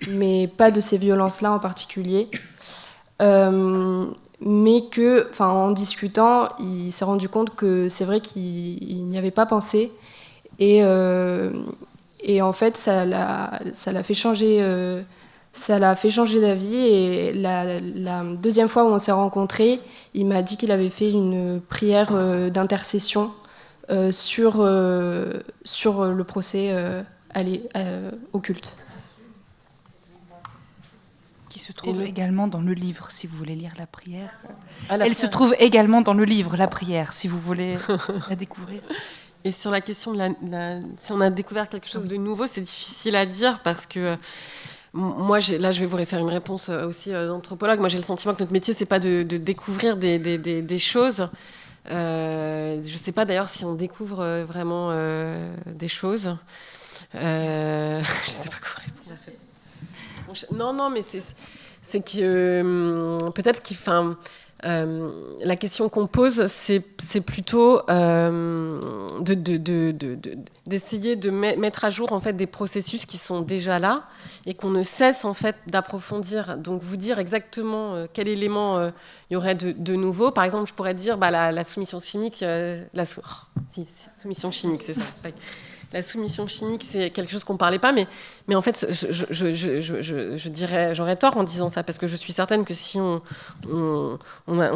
mais pas de ces violences-là en particulier. Mais en discutant, il s'est rendu compte que c'est vrai qu'il n'y avait pas pensé, et en fait, ça l'a fait changer d'avis. Et la deuxième fois où on s'est rencontrés, il m'a dit qu'il avait fait une prière d'intercession sur le procès au culte. Qui se trouve également dans le livre, si vous voulez lire la prière. Elle se trouve également dans le livre, la prière, si vous voulez la découvrir. Et sur la question de si on a découvert quelque chose de nouveau, c'est difficile à dire, parce que moi, là, je vais vous refaire une réponse aussi d'anthropologue. Moi, j'ai le sentiment que notre métier, c'est pas de découvrir des choses. Je sais pas d'ailleurs si on découvre vraiment des choses. Je sais pas comment répondre à cette... Non, mais c'est que peut-être la question qu'on pose, c'est plutôt d'essayer de mettre à jour en fait des processus qui sont déjà là et qu'on ne cesse en fait d'approfondir. Donc vous dire exactement quel élément il y aurait de nouveau. Par exemple, je pourrais dire la soumission chimique, soumission chimique, c'est ça. C'est pas... la soumission chimique, c'est quelque chose qu'on ne parlait pas, mais en fait, je dirais, j'aurais tort en disant ça, parce que je suis certaine que si on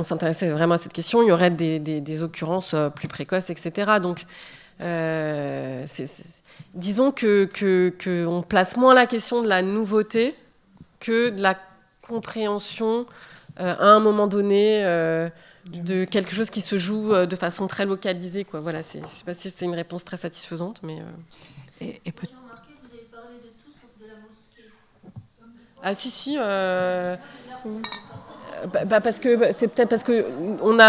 s'intéressait vraiment à cette question, il y aurait des occurrences plus précoces, etc. Donc, disons qu'on place moins la question de la nouveauté que de la compréhension à un moment donné de quelque chose qui se joue de façon très localisée, quoi. Voilà, je ne sais pas si c'est une réponse très satisfaisante, mais... Et peut... J'ai remarqué que vous avez parlé de tout sauf de la mosquée. Ah si, parce que c'est peut-être parce que on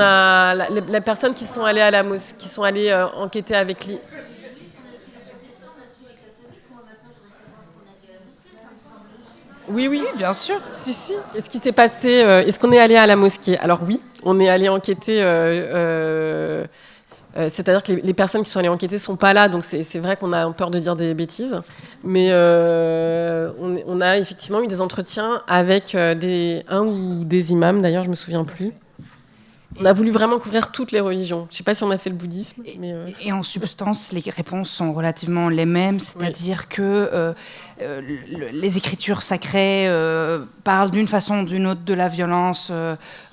a les personnes qui sont allées à la mosquée, qui sont allées enquêter avec les... Oui, bien sûr. Si. Est-ce qui s'est passé est-ce qu'on est allé à la mosquée? Alors oui, on est allé enquêter. C'est-à-dire que les personnes qui sont allées enquêter sont pas là, donc c'est vrai qu'on a peur de dire des bêtises. Mais on a effectivement eu des entretiens avec un ou des imams, d'ailleurs, je me souviens plus. On a voulu vraiment couvrir toutes les religions. Je ne sais pas si on a fait le bouddhisme. Et en substance, les réponses sont relativement les mêmes, c'est-à-dire que les écritures sacrées parlent d'une façon ou d'une autre de la violence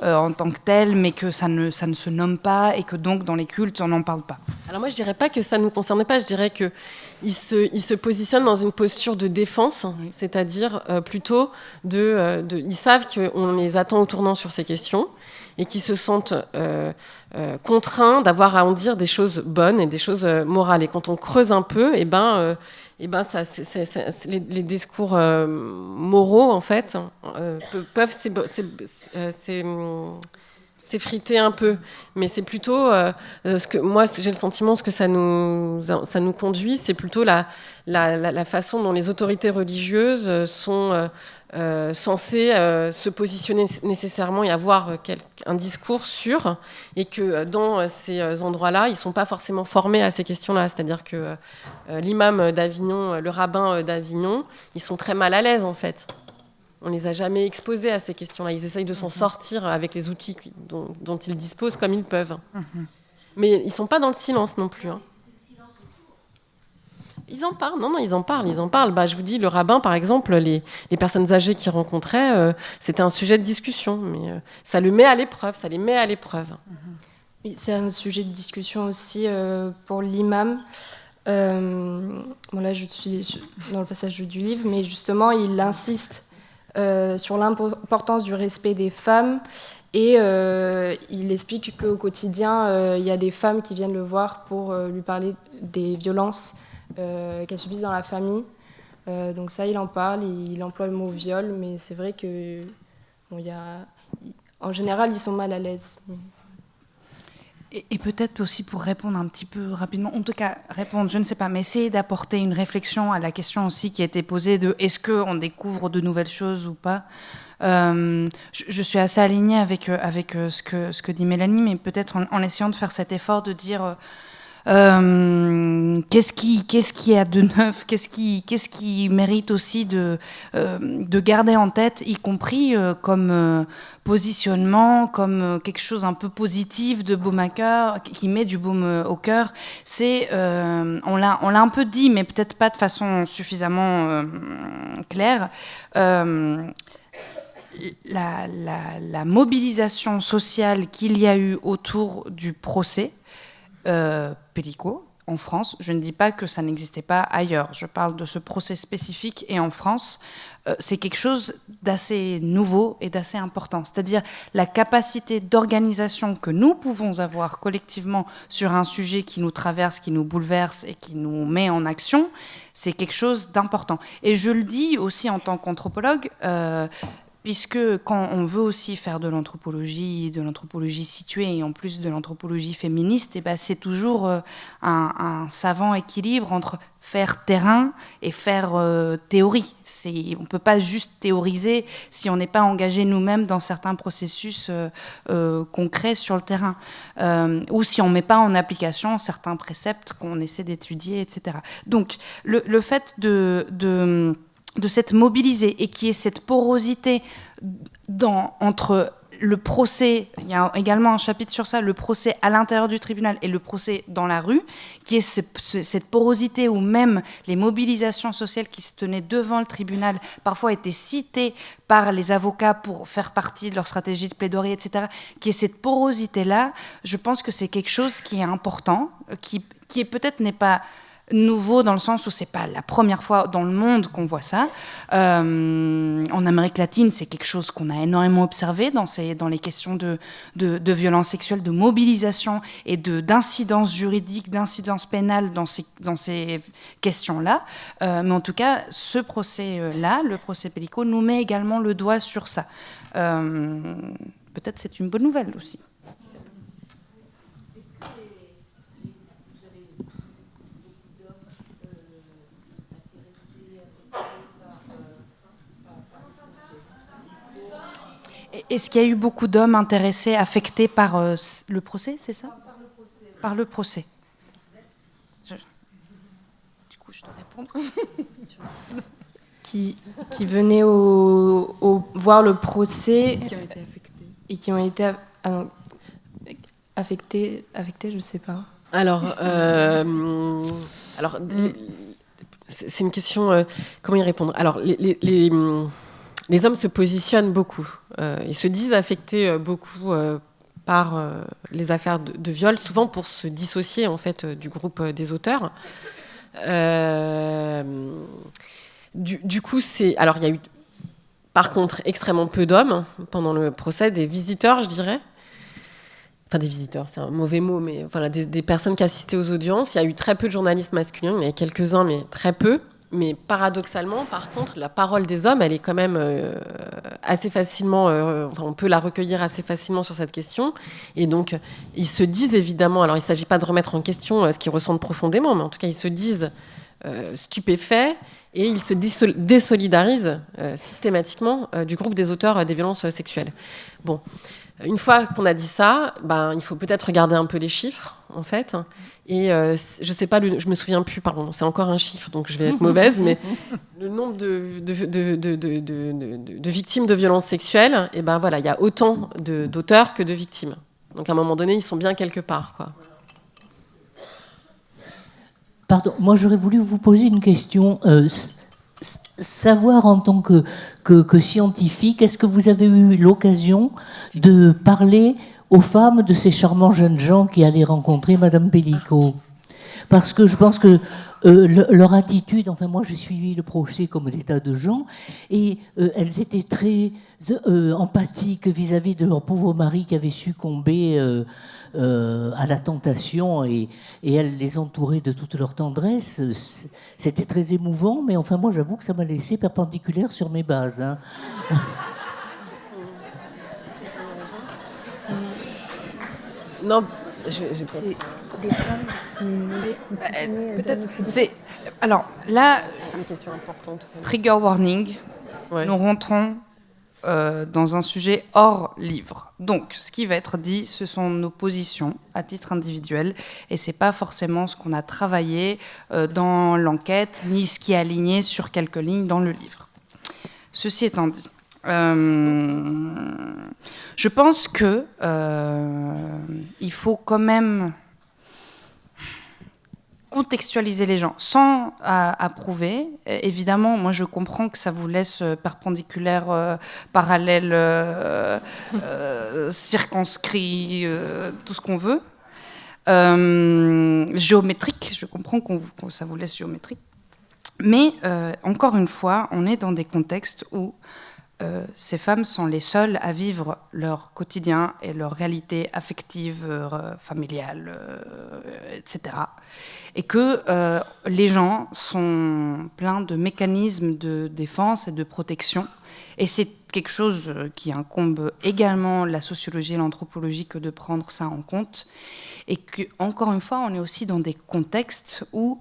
en tant que telle, mais que ça ne se nomme pas et que donc dans les cultes, on n'en parle pas. Alors moi, je ne dirais pas que ça ne nous concerne pas, je dirais qu'ils se positionnent dans une posture de défense, c'est-à-dire plutôt ils savent qu'on les attend au tournant sur ces questions, et qui se sentent contraints d'avoir à en dire des choses bonnes et des choses morales. Et quand on creuse un peu, les discours moraux, en fait, peuvent s'effriter un peu. Mais c'est plutôt... moi, j'ai le sentiment, ce que ça nous conduit, c'est plutôt la façon dont les autorités religieuses sont... censés se positionner nécessairement et avoir un discours sûr, et que dans ces endroits-là, ils ne sont pas forcément formés à ces questions-là. C'est-à-dire que l'imam d'Avignon, le rabbin d'Avignon, ils sont très mal à l'aise, en fait. On ne les a jamais exposés à ces questions-là. Ils essayent de s'en sortir avec les outils dont ils disposent comme ils peuvent. Mais ils ne sont pas dans le silence non plus, hein. Ils en parlent, ils en parlent. Je vous dis, le rabbin, par exemple, les personnes âgées qu'il rencontrait, c'était un sujet de discussion, mais ça les met à l'épreuve. Oui, c'est un sujet de discussion aussi pour l'imam. Là, je suis dans le passage du livre, mais justement, il insiste sur l'importance du respect des femmes, et il explique qu'au quotidien, il y a des femmes qui viennent le voir pour lui parler des violences qu'elles subissent dans la famille. Donc ça, il en parle, il emploie le mot viol, mais c'est vrai que en général, ils sont mal à l'aise. Et peut-être aussi pour répondre un petit peu rapidement, en tout cas répondre, je ne sais pas, mais essayer d'apporter une réflexion à la question aussi qui a été posée de est-ce qu'on découvre de nouvelles choses ou pas. Je suis assez alignée avec ce que dit Mélanie, mais peut-être en essayant de faire cet effort de dire... qu'est-ce qui a de neuf, qu'est-ce qui mérite aussi de garder en tête, y compris comme positionnement, comme quelque chose un peu positif de Baume-à-Cœur, qui met du baume au cœur. C'est, on l'a un peu dit, mais peut-être pas de façon suffisamment claire. La mobilisation sociale qu'il y a eu autour du procès Pellicot en France, je ne dis pas que ça n'existait pas ailleurs, je parle de ce procès spécifique, et en France, c'est quelque chose d'assez nouveau et d'assez important, c'est-à-dire la capacité d'organisation que nous pouvons avoir collectivement sur un sujet qui nous traverse, qui nous bouleverse et qui nous met en action, c'est quelque chose d'important. Et je le dis aussi en tant qu'anthropologue, puisque quand on veut aussi faire de l'anthropologie située, et en plus de l'anthropologie féministe, c'est toujours un savant équilibre entre faire terrain et faire théorie. On ne peut pas juste théoriser si on n'est pas engagé nous-mêmes dans certains processus concrets sur le terrain, ou si on ne met pas en application certains préceptes qu'on essaie d'étudier, etc. Donc le fait de s'être mobilisé et qu'il y ait cette porosité entre le procès, il y a également un chapitre sur ça, le procès à l'intérieur du tribunal et le procès dans la rue, qui est cette porosité où même les mobilisations sociales qui se tenaient devant le tribunal parfois étaient citées par les avocats pour faire partie de leur stratégie de plaidoirie, etc., qui est cette porosité-là. Je pense que c'est quelque chose qui est important, qui est peut-être n'est pas nouveau dans le sens où c'est pas la première fois dans le monde qu'on voit ça. En Amérique latine, c'est quelque chose qu'on a énormément observé dans les questions de violence sexuelle, de mobilisation et d'incidence juridique, d'incidence pénale dans ces questions-là. Mais en tout cas, ce procès-là, le procès Pellico, nous met également le doigt sur ça. Peut-être c'est une bonne nouvelle aussi. Est-ce qu'il y a eu beaucoup d'hommes intéressés, affectés par le procès, c'est ça ? Par le procès. Du coup, je dois répondre. Qui venaient voir le procès Qui ont été affectés. Et qui ont été affectés, je ne sais pas. Alors, c'est une question, comment y répondre ? Alors, les hommes se positionnent beaucoup. Ils se disent affectés beaucoup par les affaires de viol, souvent pour se dissocier en fait du groupe des auteurs. Du coup, alors il y a eu par contre extrêmement peu d'hommes pendant le procès, des visiteurs, je dirais. Enfin, des visiteurs, c'est un mauvais mot, mais voilà, des personnes qui assistaient aux audiences. Il y a eu très peu de journalistes masculins, il y en a quelques-uns, mais très peu. Mais paradoxalement, par contre, la parole des hommes, elle est quand même assez facilement... on peut la recueillir assez facilement sur cette question. Et donc, ils se disent évidemment... Alors, il ne s'agit pas de remettre en question ce qu'ils ressentent profondément, mais en tout cas, ils se disent stupéfaits et ils se désolidarisent systématiquement du groupe des auteurs des violences sexuelles. Bon. Une fois qu'on a dit ça, il faut peut-être regarder un peu les chiffres, en fait. Et je sais pas, je me souviens plus, pardon, c'est encore un chiffre, donc je vais être mauvaise, mais le nombre de victimes de violences sexuelles, et voilà, il y a autant d'auteurs que de victimes. Donc à un moment donné, ils sont bien quelque part, quoi. Pardon, moi j'aurais voulu vous poser une question. Savoir en tant que scientifique, est-ce que vous avez eu l'occasion de parler aux femmes de ces charmants jeunes gens qui allaient rencontrer Madame Pellico ? Parce que je pense que leur attitude, enfin moi j'ai suivi le procès comme des tas de gens, et elles étaient très empathiques vis-à-vis de leur pauvre mari qui avait succombé à la tentation, et elles les entouraient de toute leur tendresse. C'était très émouvant, mais enfin moi j'avoue que ça m'a laissé perpendiculaire sur mes bases. Hein. Non, c'est des femmes peut-être. Alors là, une question importante. Trigger warning. Ouais. Nous rentrons dans un sujet hors livre. Donc, ce qui va être dit, ce sont nos positions à titre individuel, et c'est pas forcément ce qu'on a travaillé dans l'enquête, ni ce qui est aligné sur quelques lignes dans le livre. Ceci étant dit, je pense que il faut quand même contextualiser les gens sans approuver. Évidemment, moi je comprends que ça vous laisse perpendiculaire, parallèle, circonscrit, tout ce qu'on veut. Géométrique, je comprends que ça vous laisse géométrique. Mais encore une fois, on est dans des contextes où ces femmes sont les seules à vivre leur quotidien et leur réalité affective, familiale, etc. Et que les gens sont pleins de mécanismes de défense et de protection. Et c'est quelque chose qui incombe également la sociologie et l'anthropologie que de prendre ça en compte. Et que, encore une fois, on est aussi dans des contextes où...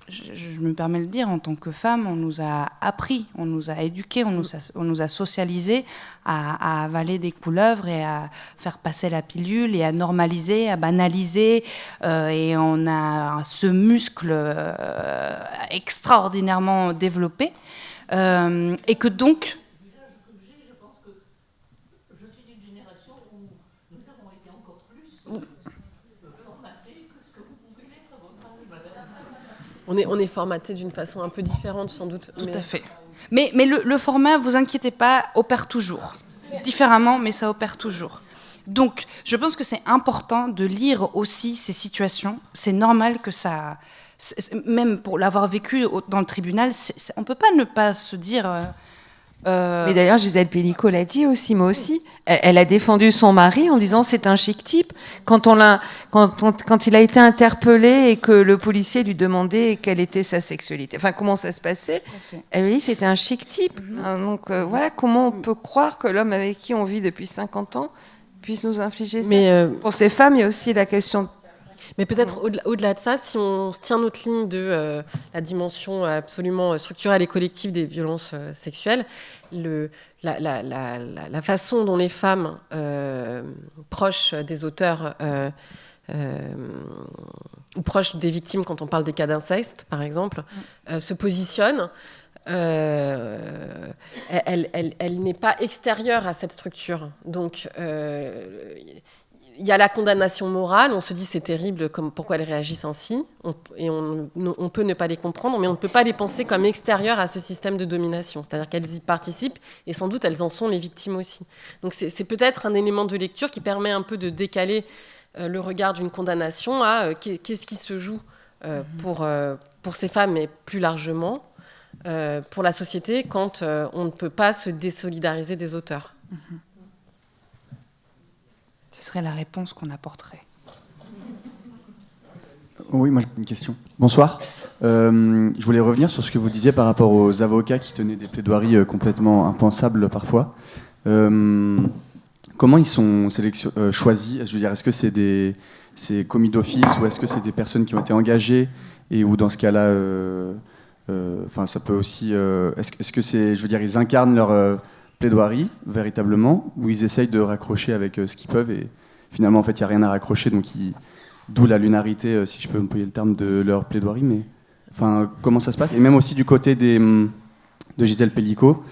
je me permets de le dire, en tant que femme, on nous a appris, on nous a éduqués, on nous a socialisés à avaler des couleuvres et à faire passer la pilule et à normaliser, à banaliser. Et on a ce muscle extraordinairement développé. Et que donc... On est formaté d'une façon un peu différente, sans doute. Tout à fait. Mais le format, vous inquiétez pas, opère toujours. Différemment, mais ça opère toujours. Donc, je pense que c'est important de lire aussi ces situations. C'est normal que ça... Même pour l'avoir vécu dans le tribunal, on ne peut pas ne pas se dire... Mais d'ailleurs, Gisèle Pellicot l'a dit aussi, moi aussi. Elle a défendu son mari en disant c'est un chic type. Quand il a été interpellé et que le policier lui demandait quelle était sa sexualité, enfin comment ça se passait, elle lui dit c'était un chic type. Donc voilà, comment on peut croire que l'homme avec qui on vit depuis 50 ans puisse nous infliger ça. Pour ces femmes, il y a aussi la question... Mais peut-être au-delà de ça, si on tient notre ligne de la dimension absolument structurelle et collective des violences sexuelles, la façon dont les femmes proches des auteurs ou proches des victimes, quand on parle des cas d'inceste, par exemple, se positionnent, elle n'est pas extérieure à cette structure. Donc, il y a la condamnation morale, on se dit c'est terrible, pourquoi elles réagissent ainsi, on peut ne pas les comprendre, mais on ne peut pas les penser comme extérieures à ce système de domination. C'est-à-dire qu'elles y participent et sans doute elles en sont les victimes aussi. Donc c'est peut-être un élément de lecture qui permet un peu de décaler le regard d'une condamnation à qu'est-ce qui se joue pour ces femmes et plus largement pour la société quand on ne peut pas se désolidariser des auteurs. Ce serait la réponse qu'on apporterait. Oui, moi j'ai une question. Bonsoir. Je voulais revenir sur ce que vous disiez par rapport aux avocats qui tenaient des plaidoiries complètement impensables parfois. Comment ils sont choisis ? Je veux dire, est-ce que c'est commis d'office ou est-ce que c'est des personnes qui ont été engagées et où dans ce cas-là, ça peut aussi. Est-ce que c'est, je veux dire, ils incarnent leur plaidoirie véritablement, où ils essayent de raccrocher avec ce qu'ils peuvent et finalement en fait il n'y a rien à raccrocher, donc d'où la lunarité, si je peux employer le terme, de leur plaidoirie. Mais enfin, comment ça se passe ? Et même aussi du côté de Gisèle Pellicot,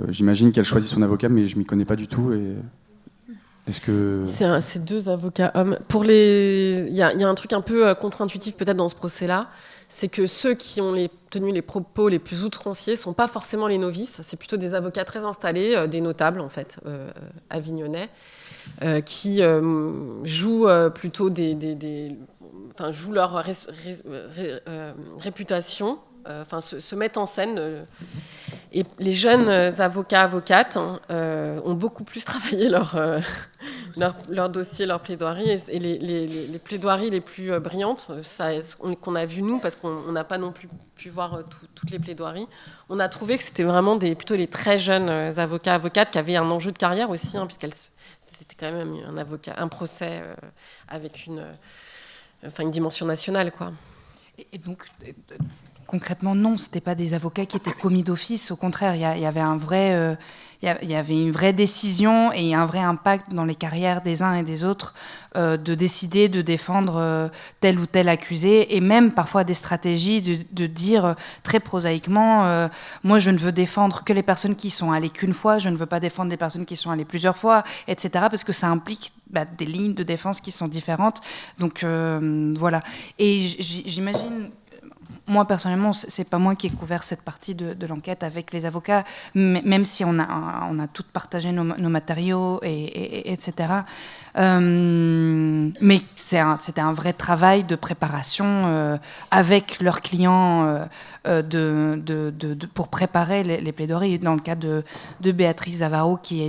j'imagine qu'elle choisit son avocat, mais je m'y connais pas du tout. Et est-ce que c'est deux avocats hommes. Il y a un truc un peu contre-intuitif peut-être dans ce procès-là. C'est que ceux qui ont tenu les propos les plus outranciers ne sont pas forcément les novices, c'est plutôt des avocats très installés, des notables en fait, avignonnais, qui jouent plutôt jouent leur réputation, se mettent en scène. Et les jeunes avocats, avocates ont beaucoup plus travaillé leur dossier, leur plaidoirie. Et les plaidoiries les plus brillantes, qu'on a vues nous, parce qu'on n'a pas non plus pu voir toutes les plaidoiries, on a trouvé que c'était vraiment plutôt les très jeunes avocats, avocates qui avaient un enjeu de carrière aussi, c'était quand même un procès avec une dimension nationale, quoi. Et donc... Concrètement, non, ce n'étaient pas des avocats qui étaient commis d'office. Au contraire, il y avait une vraie décision et un vrai impact dans les carrières des uns et des autres de décider de défendre tel ou tel accusé et même parfois des stratégies de dire très prosaïquement moi, je ne veux défendre que les personnes qui sont allées qu'une fois, je ne veux pas défendre les personnes qui sont allées plusieurs fois, etc. parce que ça implique des lignes de défense qui sont différentes. Donc, voilà. Et j'imagine... Moi, personnellement, c'est pas moi qui ai couvert cette partie de l'enquête avec les avocats, même si on a toutes partagé nos matériaux, etc. Mais c'était un vrai travail de préparation avec leurs clients pour préparer les plaidoiries. Dans le cas de Béatrice Zavaro, qui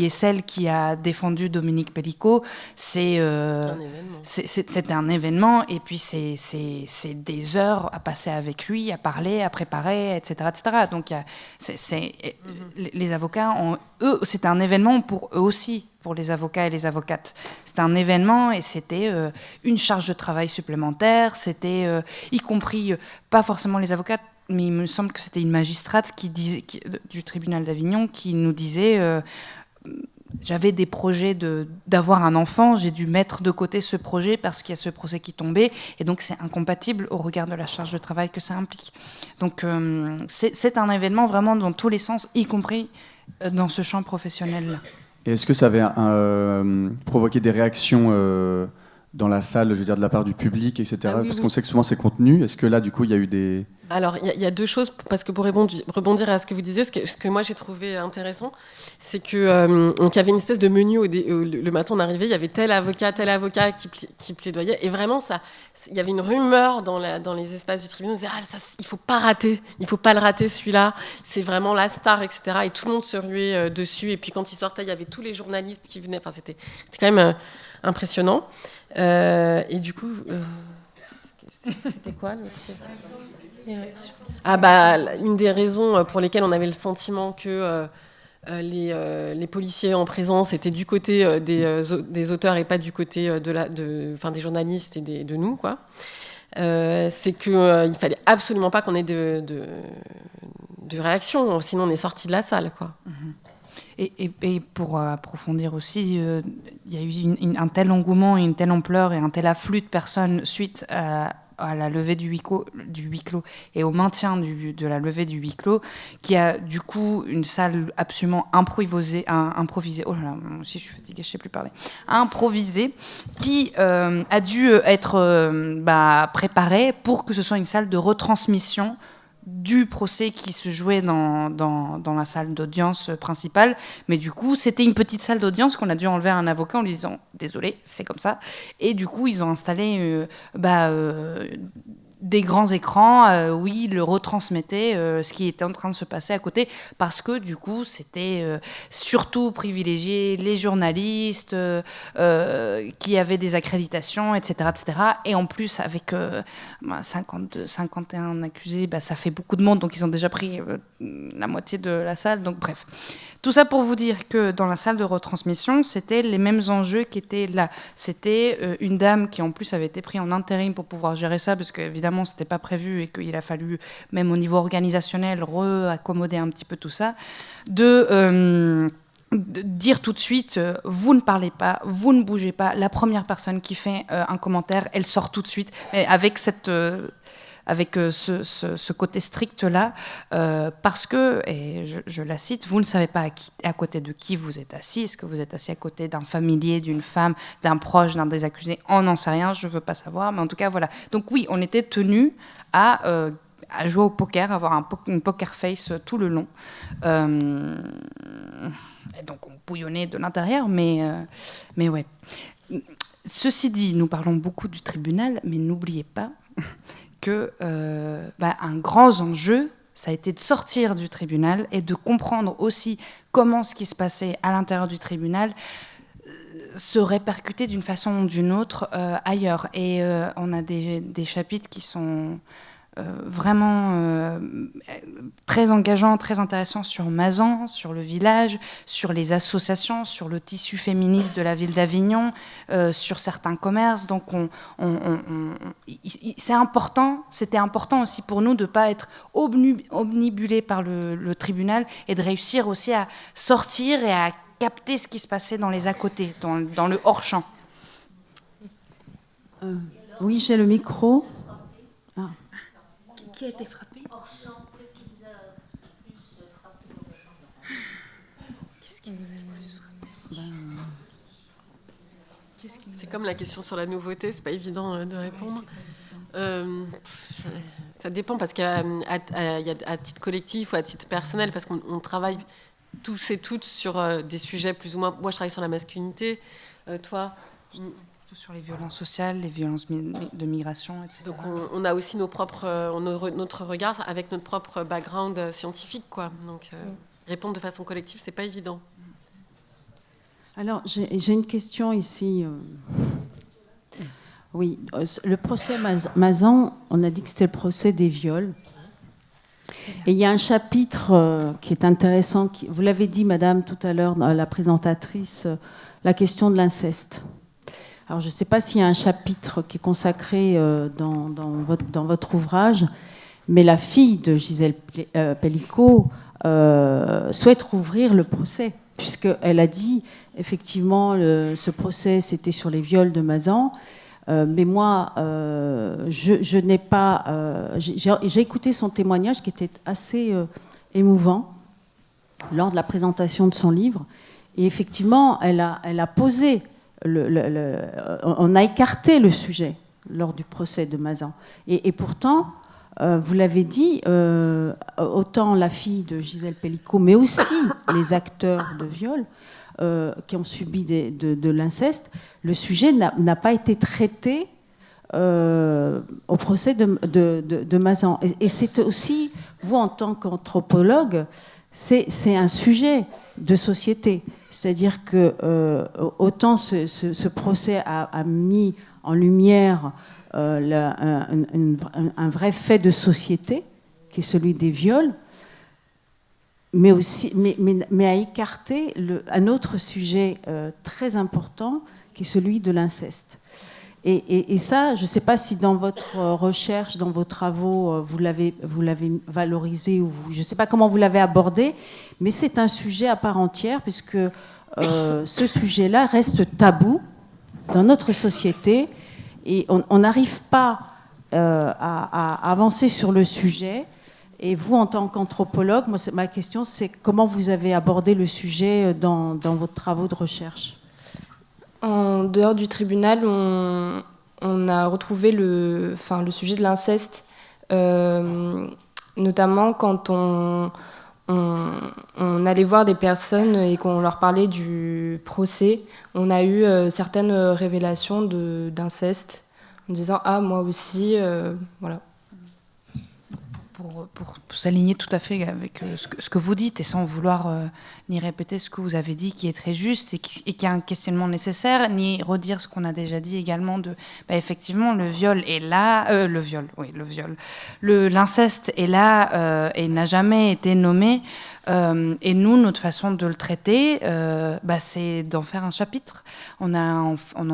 est celle qui a défendu Dominique Pellicot, c'était un événement, et puis c'est des heures à passer avec lui, à parler, à préparer, etc. etc. Donc les avocats, eux, c'était un événement pour eux aussi, pour les avocats et les avocates. C'était un événement et c'était une charge de travail supplémentaire, c'était y compris, pas forcément les avocates, mais il me semble que c'était une magistrate du tribunal d'Avignon qui nous disait... j'avais des projets d'avoir un enfant, j'ai dû mettre de côté ce projet parce qu'il y a ce procès qui tombait, et donc c'est incompatible au regard de la charge de travail que ça implique. Donc c'est un événement vraiment dans tous les sens, y compris dans ce champ professionnel-là. Et est-ce que ça avait provoqué des réactions dans la salle, je veux dire, de la part du public, etc. Parce qu'on sait que souvent c'est contenu. Est-ce que là, du coup, il y a eu des... Alors, il y a deux choses, parce que pour rebondir à ce que vous disiez, ce que moi j'ai trouvé intéressant, c'est que donc, il y avait une espèce de menu le matin on arrivait, il y avait tel avocat qui plaidoyait, et vraiment il y avait une rumeur dans les espaces du tribunal. On disait il faut pas le rater celui-là, c'est vraiment la star, etc. Et tout le monde se ruait dessus. Et puis quand il sortait, il y avait tous les journalistes qui venaient. Enfin, c'était quand même impressionnant. Et du coup, c'était quoi l'autre question ? Une des raisons pour lesquelles on avait le sentiment que les policiers en présence étaient du côté des auteurs et pas du côté des journalistes et de nous, quoi. C'est qu'il fallait absolument pas qu'on ait de réaction, sinon on est sorti de la salle, quoi. Et pour approfondir aussi, il y a eu un tel engouement et une telle ampleur et un tel afflux de personnes suite à la levée du huis clos et au maintien de la levée du huis clos, qui a du coup une salle absolument improvisée. Oh là là, moi aussi je suis fatiguée, je ne sais plus parler. Improvisée, qui a dû être préparée pour que ce soit une salle de retransmission du procès qui se jouait dans la salle d'audience principale. Mais du coup, c'était une petite salle d'audience qu'on a dû enlever à un avocat en lui disant « Désolé, c'est comme ça ». Et du coup, ils ont installé des grands écrans, oui, le retransmettaient, ce qui était en train de se passer à côté, parce que du coup, c'était surtout privilégié les journalistes qui avaient des accréditations, etc., etc. Et en plus, avec 51 accusés, ça fait beaucoup de monde, donc ils ont déjà pris la moitié de la salle, donc bref. Tout ça pour vous dire que dans la salle de retransmission, c'était les mêmes enjeux qui étaient là. C'était une dame qui en plus avait été prise en intérim pour pouvoir gérer ça, parce qu'évidemment c'était pas prévu et qu'il a fallu, même au niveau organisationnel, accommoder un petit peu tout ça, de dire tout de suite, vous ne parlez pas, vous ne bougez pas, la première personne qui fait un commentaire, elle sort tout de suite, mais avec ce côté strict-là, parce que, et je la cite, vous ne savez pas à côté de qui vous êtes assis. Est-ce que vous êtes assis à côté d'un familier, d'une femme, d'un proche, d'un des accusés ? On n'en sait rien, je ne veux pas savoir, mais en tout cas, voilà. Donc oui, on était tenus à jouer au poker, avoir une poker face tout le long. Et donc on bouillonnait de l'intérieur, mais ouais. Ceci dit, nous parlons beaucoup du tribunal, mais n'oubliez pas que un grand enjeu, ça a été de sortir du tribunal et de comprendre aussi comment ce qui se passait à l'intérieur du tribunal se répercutait d'une façon ou d'une autre ailleurs. Et on a des chapitres qui sont vraiment très engageants, très intéressants sur Mazan, sur le village, sur les associations, sur le tissu féministe de la ville d'Avignon, sur certains commerces. Donc c'est important, c'était important aussi pour nous de ne pas être omnibulés par le tribunal et de réussir aussi à sortir et à capter ce qui se passait dans les à côté, dans le hors-champ. Oui, j'ai le micro. Ah. Qui a été frappé ? Qu'est-ce qui vous a plus frappé hors champ ? Qu'est-ce qui vous a plus frappé ? C'est comme la question sur la nouveauté, c'est pas évident de répondre. Ça dépend, parce qu'à titre collectif ou à titre personnel, parce qu'on travaille tous et toutes sur des sujets plus ou moins... Moi, je travaille sur la masculinité, toi... sur les violences sociales, les violences de migration, etc. Donc on a aussi notre regard avec notre propre background scientifique, quoi. Donc répondre de façon collective, c'est pas évident. Alors j'ai une question ici. Oui, le procès Mazan, on a dit que c'était le procès des viols. Et il y a un chapitre qui est intéressant. Vous l'avez dit, Madame, tout à l'heure, la présentatrice, la question de l'inceste. Alors, je ne sais pas s'il y a un chapitre qui est consacré dans votre ouvrage, mais la fille de Gisèle Pelicot souhaite rouvrir le procès, puisqu'elle a dit, effectivement, ce procès, c'était sur les viols de Mazan, mais moi, je n'ai pas... j'ai écouté son témoignage qui était assez émouvant lors de la présentation de son livre, Et effectivement, elle a posé, on a écarté le sujet lors du procès de Mazan. Et pourtant, vous l'avez dit, autant la fille de Gisèle Pellicot, mais aussi les acteurs de viol qui ont subi de l'inceste, le sujet n'a pas été traité au procès de Mazan. Et c'est aussi, vous en tant qu'anthropologue, c'est un sujet de société. C'est-à-dire que autant ce procès a mis en lumière un vrai fait de société, qui est celui des viols, mais a écarté un autre sujet très important, qui est celui de l'inceste. Et ça, je ne sais pas si dans votre recherche, dans vos travaux, vous l'avez valorisé, ou je ne sais pas comment vous l'avez abordé, mais c'est un sujet à part entière, puisque ce sujet-là reste tabou dans notre société, et on n'arrive pas à avancer sur le sujet. Et vous, en tant qu'anthropologue, ma question, c'est comment vous avez abordé le sujet dans vos travaux de recherche ? En dehors du tribunal, on a retrouvé le sujet de l'inceste, notamment quand on allait voir des personnes et qu'on leur parlait du procès. On a eu certaines révélations d'inceste en disant « Ah, moi aussi, voilà ». Pour s'aligner tout à fait avec ce que vous dites, et sans vouloir ni répéter ce que vous avez dit, qui est très juste et qui est un questionnement nécessaire, ni redire ce qu'on a déjà dit également de, effectivement, le viol est là, l'inceste est là et n'a jamais été nommé. Et nous, notre façon de le traiter, c'est d'en faire un chapitre. On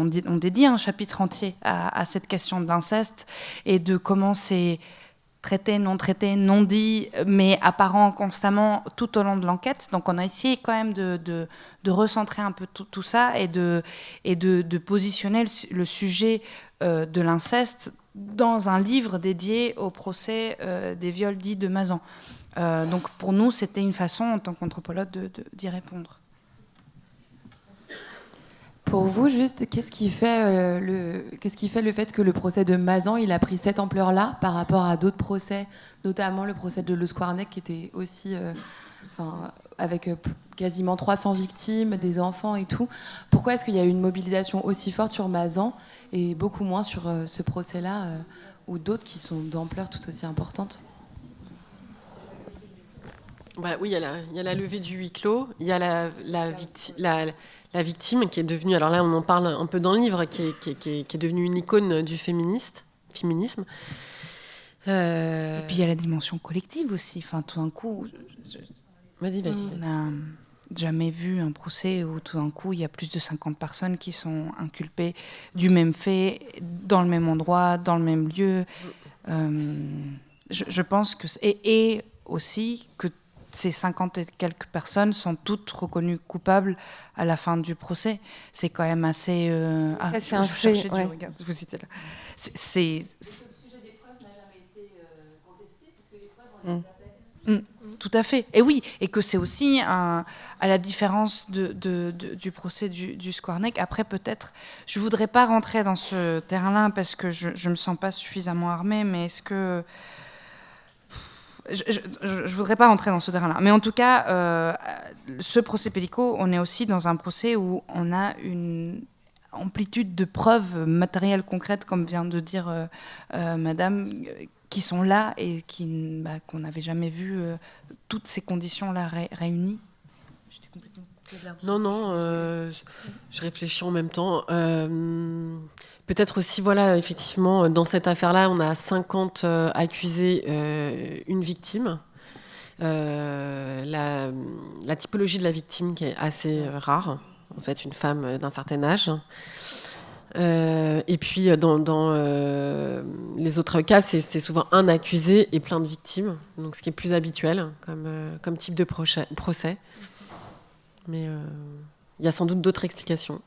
dédie un chapitre entier à cette question de l'inceste et de comment c'est traité, non dit, mais apparent constamment tout au long de l'enquête. Donc on a essayé quand même de recentrer un peu tout ça et de positionner le sujet de l'inceste dans un livre dédié au procès des viols dits de Mazan. Donc pour nous, c'était une façon, en tant qu'anthropologue, d'y répondre. Pour vous, juste, qu'est-ce qui fait le fait que le procès de Mazan il a pris cette ampleur-là par rapport à d'autres procès, notamment le procès de Leuskwarnek qui était aussi avec quasiment 300 victimes, des enfants et tout. Pourquoi est-ce qu'il y a eu une mobilisation aussi forte sur Mazan et beaucoup moins sur ce procès-là ou d'autres qui sont d'ampleur tout aussi importante ? Voilà, oui, il y a la levée du huis clos, il y a la victime qui est devenue, alors là on en parle un peu dans le livre, qui est devenue une icône du féminisme. Et puis il y a la dimension collective aussi. Enfin, tout d'un coup, Vas-y. On n'a jamais vu un procès où tout d'un coup il y a plus de 50 personnes qui sont inculpées du même fait, dans le même endroit, dans le même lieu. Je pense que... Et aussi que ces 50 et quelques personnes sont toutes reconnues coupables à la fin du procès. C'est quand même assez... Ça, c'est un fait, ouais. Regarde, vous étiez là. Le sujet des preuves n'a jamais été contesté, puisque les preuves, on les appelle. Tout à fait. Et oui, et que c'est aussi, à la différence du procès du Skwarnek, après peut-être, je ne voudrais pas rentrer dans ce terrain-là parce que je ne me sens pas suffisamment armée, mais est-ce que... Je voudrais pas rentrer dans ce terrain-là. Mais en tout cas, ce procès Pellicot, on est aussi dans un procès où on a une amplitude de preuves matérielles concrètes, comme vient de dire Madame, qui sont là et qu'on n'avait jamais vu toutes ces conditions-là réunies. J'étais complètement... Non, je réfléchis en même temps. Peut-être aussi, voilà, effectivement, dans cette affaire-là, on a 50 accusés, une victime. La typologie de la victime qui est assez rare, en fait, une femme d'un certain âge. Et puis, dans les autres cas, c'est souvent un accusé et plein de victimes, donc ce qui est plus habituel comme type de procès. Mais il y a sans doute d'autres explications.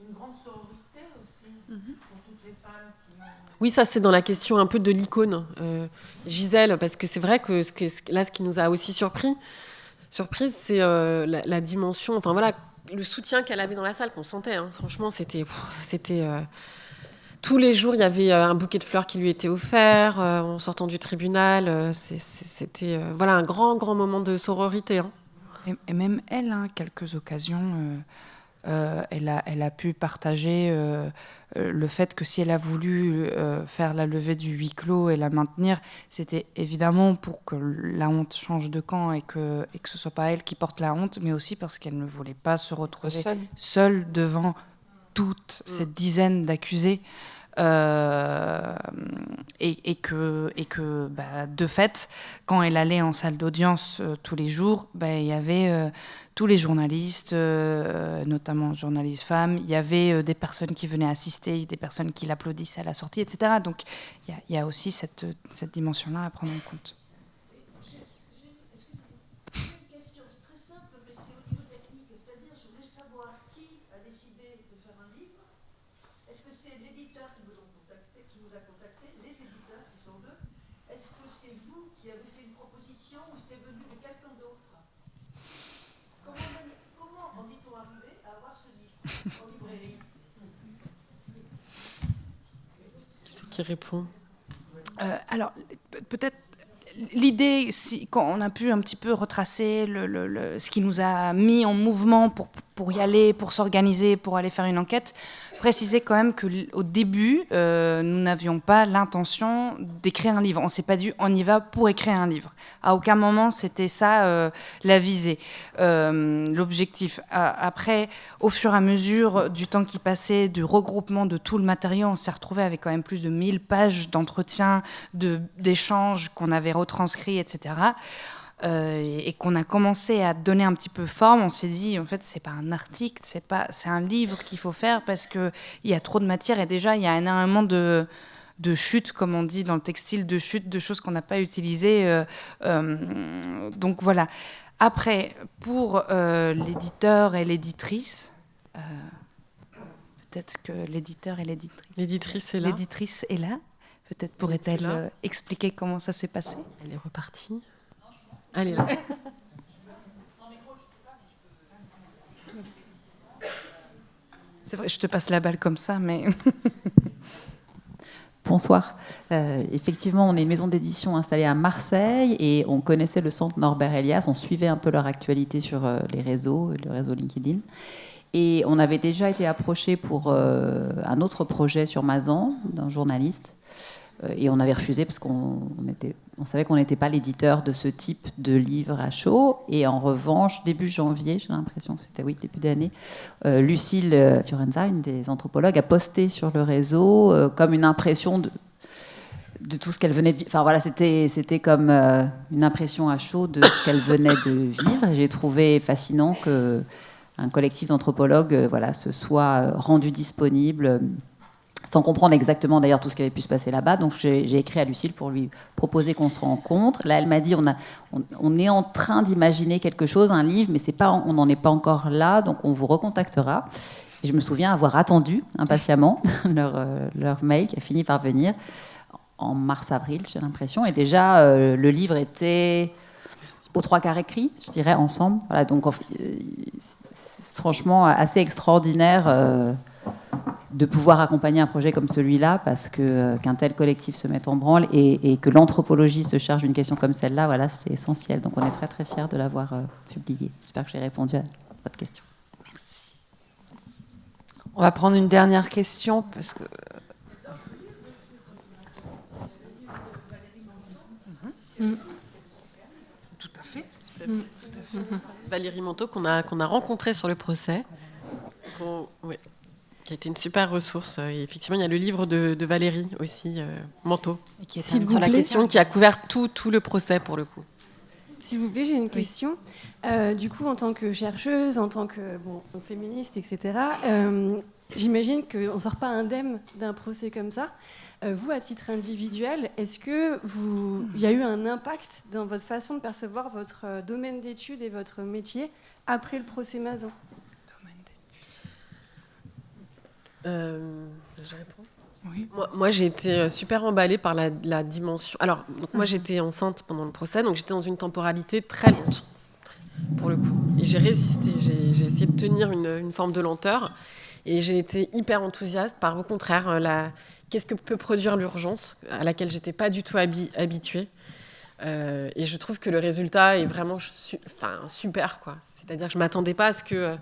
Une grande sororité aussi, pour toutes les femmes qui... Oui, ça c'est dans la question un peu de l'icône. Gisèle, parce que c'est vrai que ce qui nous a aussi surpris, c'est la dimension... Enfin voilà, le soutien qu'elle avait dans la salle, qu'on sentait. Hein. Franchement, c'était tous les jours, il y avait un bouquet de fleurs qui lui était offert en sortant du tribunal. C'était voilà, un grand, grand moment de sororité. Hein. Et même elle, hein, quelques occasions, elle a pu partager le fait que si elle a voulu faire la levée du huis clos et la maintenir, c'était évidemment pour que la honte change de camp et que ce soit pas elle qui porte la honte, mais aussi parce qu'elle ne voulait pas se retrouver seule devant toute cette dizaine d'accusés. Et que de fait, quand elle allait en salle d'audience tous les jours, il y avait tous les journalistes, notamment journalistes femmes, il y avait des personnes qui venaient assister, des personnes qui l'applaudissaient à la sortie, etc. Donc il y a aussi cette dimension-là à prendre en compte. C'est qui répond. Alors, peut-être l'idée, quand on a pu un petit peu retracer ce qui nous a mis en mouvement pour y aller, pour s'organiser, pour aller faire une enquête, préciser quand même qu'au début, nous n'avions pas l'intention d'écrire un livre. On ne s'est pas dit on y va pour écrire un livre. À aucun moment, c'était ça la visée, l'objectif. Après, au fur et à mesure du temps qui passait, du regroupement de tout le matériau, on s'est retrouvé avec quand même plus de 1000 pages d'entretien, d'échanges qu'on avait retranscrits, etc. Et qu'on a commencé à donner un petit peu forme, on s'est dit en fait c'est pas un article, c'est un livre qu'il faut faire parce que il y a trop de matière et déjà il y a énormément de chutes, comme on dit dans le textile, de chutes, de choses qu'on n'a pas utilisées. Donc voilà. Après, pour l'éditeur et l'éditrice, peut-être que l'éditeur et l'éditrice est là. Peut-être pourrait-elle expliquer comment ça s'est passé. Elle est repartie. Allez là. C'est vrai, je te passe la balle comme ça, mais... Bonsoir. Effectivement, on est une maison d'édition installée à Marseille et on connaissait le centre Norbert Elias, on suivait un peu leur actualité sur les réseaux, le réseau LinkedIn. Et on avait déjà été approché pour un autre projet sur Mazan, d'un journaliste. Et on avait refusé parce qu'on savait qu'on n'était pas l'éditeur de ce type de livre à chaud. Et en revanche, début janvier, j'ai l'impression que c'était début d'année, Lucille Fiorenza, une des anthropologues, a posté sur le réseau comme une impression de tout ce qu'elle venait de vivre. Enfin voilà, c'était comme une impression à chaud de ce qu'elle venait de vivre. Et j'ai trouvé fascinant qu'un collectif d'anthropologues se soit rendu disponible sans comprendre exactement d'ailleurs tout ce qui avait pu se passer là-bas. Donc j'ai écrit à Lucille pour lui proposer qu'on se rencontre. Là, elle m'a dit on est en train d'imaginer quelque chose, un livre, mais on n'en est pas encore là, donc on vous recontactera. Et je me souviens avoir attendu impatiemment leur mail qui a fini par venir en mars-avril, j'ai l'impression. Et déjà, le livre était aux 3/4 écrit, je dirais, ensemble. Voilà, donc c'est franchement assez extraordinaire de pouvoir accompagner un projet comme celui-là, parce qu'un tel collectif se mette en branle et que l'anthropologie se charge d'une question comme celle-là, voilà, c'était essentiel. Donc on est très très fiers de l'avoir publié. J'espère que j'ai répondu à votre question. Merci. On va prendre une dernière question, parce que... Tout à fait. Valérie Manteau, qu'on a rencontrée sur le procès. Qui a été une super ressource. Et effectivement, il y a le livre de Valérie aussi, Manteau, qui est sur la question, qui a couvert tout le procès pour le coup. S'il vous plaît, j'ai une question. Du coup, en tant que chercheuse, en tant que féministe, etc., j'imagine qu'on ne sort pas indemne d'un procès comme ça. Vous, à titre individuel, est-ce qu'il y a eu un impact dans votre façon de percevoir votre domaine d'études et votre métier après le procès Mazan ? Je réponds. Oui. Moi, j'ai été super emballée par la dimension. Alors, donc moi, j'étais enceinte pendant le procès, donc j'étais dans une temporalité très lente. pour le coup. Et j'ai résisté, j'ai essayé de tenir une forme de lenteur. Et j'ai été hyper enthousiaste par, au contraire, qu'est-ce que peut produire l'urgence, à laquelle j'étais pas du tout habituée. Et je trouve que le résultat est vraiment super, quoi. C'est-à-dire que je m'attendais pas à ce que,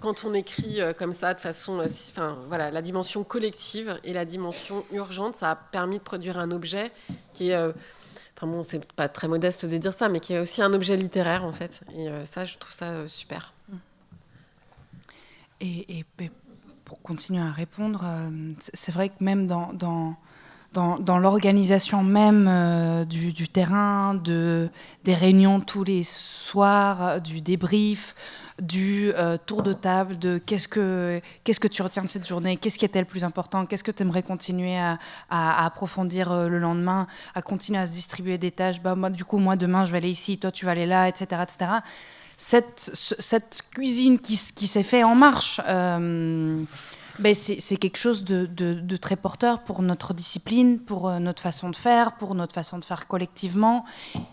quand on écrit comme ça, de façon... voilà, la dimension collective et la dimension urgente, ça a permis de produire un objet qui est... c'est pas très modeste de dire ça, mais qui est aussi un objet littéraire, en fait. Et ça, je trouve ça super. Et pour continuer à répondre, c'est vrai que même dans l'organisation même du terrain, des réunions tous les soirs, du débrief, du tour de table, de qu'est-ce que tu retiens de cette journée, qu'est-ce qui était le plus important, qu'est-ce que tu aimerais continuer à approfondir le lendemain, à continuer à se distribuer des tâches, moi demain je vais aller ici, toi tu vas aller là, etc. etc. Cette cuisine qui s'est faite en marche, c'est quelque chose de très porteur pour notre discipline, pour notre façon de faire collectivement,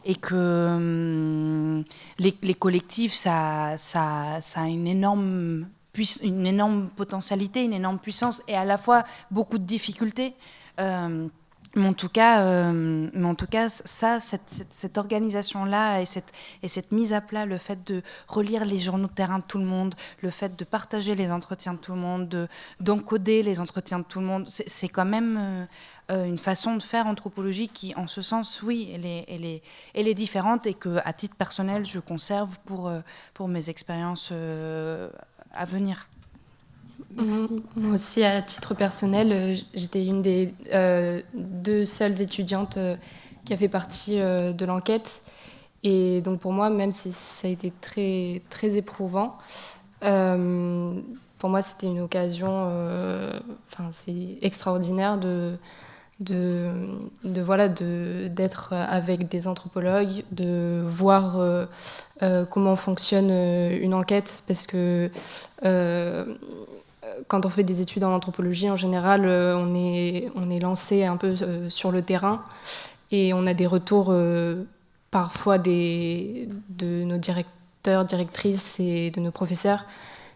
et que les collectifs, ça a une énorme potentialité, une énorme puissance, et à la fois beaucoup de difficultés. Mais en tout cas, cette organisation-là et cette mise à plat, le fait de relire les journaux de terrain de tout le monde, le fait de partager les entretiens de tout le monde, d'encoder les entretiens de tout le monde, c'est quand même une façon de faire anthropologie qui, en ce sens, oui, elle est différente, et qu'à titre personnel, je conserve pour mes expériences à venir. Merci. Moi aussi, à titre personnel, j'étais une des 2 seules étudiantes qui a fait partie de l'enquête. Et donc pour moi, même si ça a été très, très éprouvant, pour moi c'était une occasion, c'est extraordinaire d'être avec des anthropologues, de voir comment fonctionne une enquête, parce que quand on fait des études en anthropologie, en général, on est lancé un peu sur le terrain, et on a des retours parfois de nos directeurs, directrices et de nos professeurs.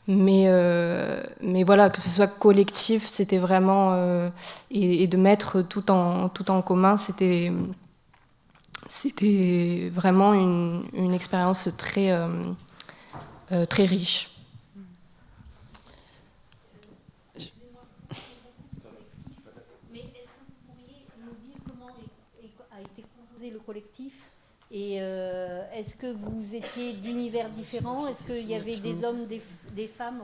Mais voilà, que ce soit collectif, c'était vraiment... et de mettre tout en commun, c'était vraiment une expérience très, très riche. Le collectif, et est-ce que vous étiez d'univers différents, est-ce qu'il y avait des hommes, des femmes,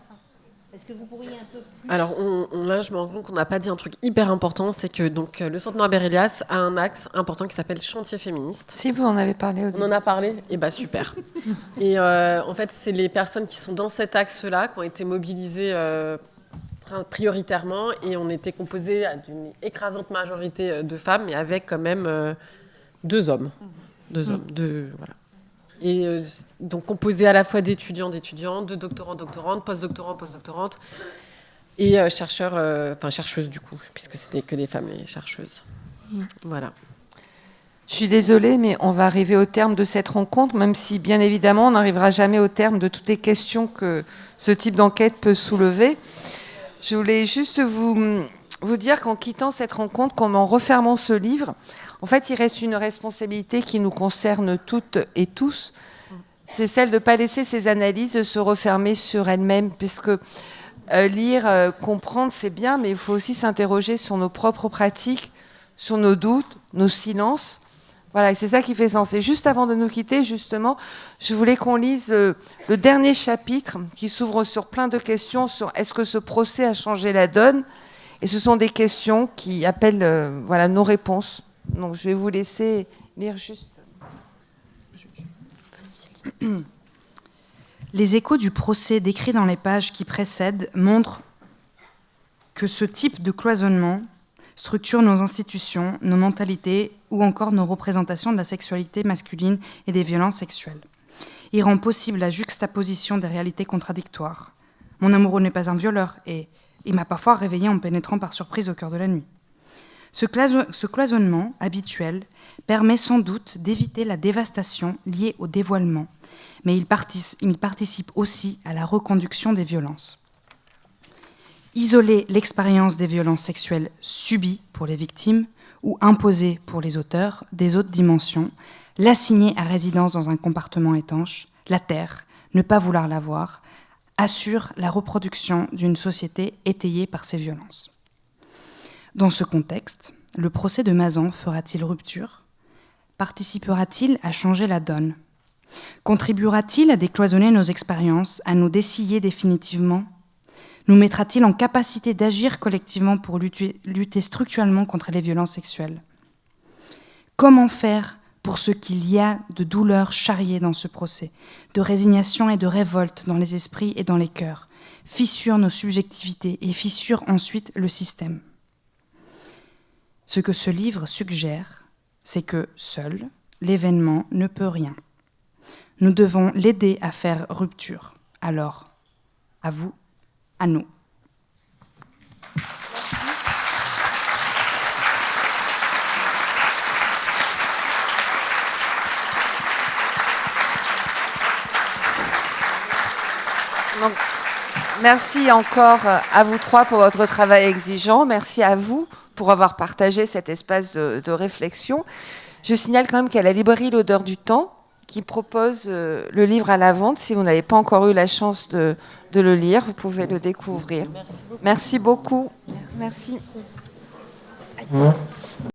est-ce que vous pourriez un peu plus... Alors là, je me rends compte qu'on n'a pas dit un truc hyper important, c'est que donc, le Centre Norbert Elias a un axe important qui s'appelle Chantier féministe. Si vous en avez parlé au début. On en a parlé, et super. Et en fait, c'est les personnes qui sont dans cet axe-là qui ont été mobilisées prioritairement, et on était composé d'une écrasante majorité de femmes, mais avec quand même 2 hommes. Voilà. Et donc composé à la fois d'étudiants, de doctorants, doctorantes, post-doctorantes, et chercheuses du coup, puisque c'était que des femmes les chercheuses. Voilà. Je suis désolée, mais on va arriver au terme de cette rencontre, même si, bien évidemment, on n'arrivera jamais au terme de toutes les questions que ce type d'enquête peut soulever. Je voulais juste vous dire qu'en quittant cette rencontre, comme en refermant ce livre, en fait, il reste une responsabilité qui nous concerne toutes et tous. C'est celle de ne pas laisser ces analyses se refermer sur elles-mêmes, puisque lire, comprendre, c'est bien, mais il faut aussi s'interroger sur nos propres pratiques, sur nos doutes, nos silences. Voilà, et c'est ça qui fait sens. Et juste avant de nous quitter, justement, je voulais qu'on lise le dernier chapitre qui s'ouvre sur plein de questions sur est-ce que ce procès a changé la donne ? Et ce sont des questions qui appellent nos réponses. Donc je vais vous laisser lire juste. Les échos du procès décrits dans les pages qui précèdent montrent que ce type de cloisonnement structure nos institutions, nos mentalités ou encore nos représentations de la sexualité masculine et des violences sexuelles. Il rend possible la juxtaposition des réalités contradictoires. Mon amoureux n'est pas un violeur et il m'a parfois réveillée en me pénétrant par surprise au cœur de la nuit. Ce cloisonnement habituel permet sans doute d'éviter la dévastation liée au dévoilement, mais il participe aussi à la reconduction des violences. Isoler l'expérience des violences sexuelles subies pour les victimes ou imposées pour les auteurs des autres dimensions, l'assigner à résidence dans un compartiment étanche, la taire, ne pas vouloir la voir, assure la reproduction d'une société étayée par ces violences. Dans ce contexte, le procès de Mazan fera-t-il rupture ? Participera-t-il à changer la donne ? Contribuera-t-il à décloisonner nos expériences, à nous dessiller définitivement ? Nous mettra-t-il en capacité d'agir collectivement pour lutter structurellement contre les violences sexuelles ? Comment faire pour ce qu'il y a de douleurs charriées dans ce procès, de résignation et de révolte dans les esprits et dans les cœurs, fissure nos subjectivités et fissure ensuite le système ? Ce que ce livre suggère, c'est que seul, l'événement ne peut rien. Nous devons l'aider à faire rupture. Alors, à vous, à nous. Donc, merci encore à vous trois pour votre travail exigeant. Merci à vous pour avoir partagé cet espace de réflexion. Je signale quand même qu'il y a la librairie L'Odeur du Temps qui propose le livre à la vente. Si vous n'avez pas encore eu la chance de le lire, vous pouvez le découvrir. Merci beaucoup. Merci.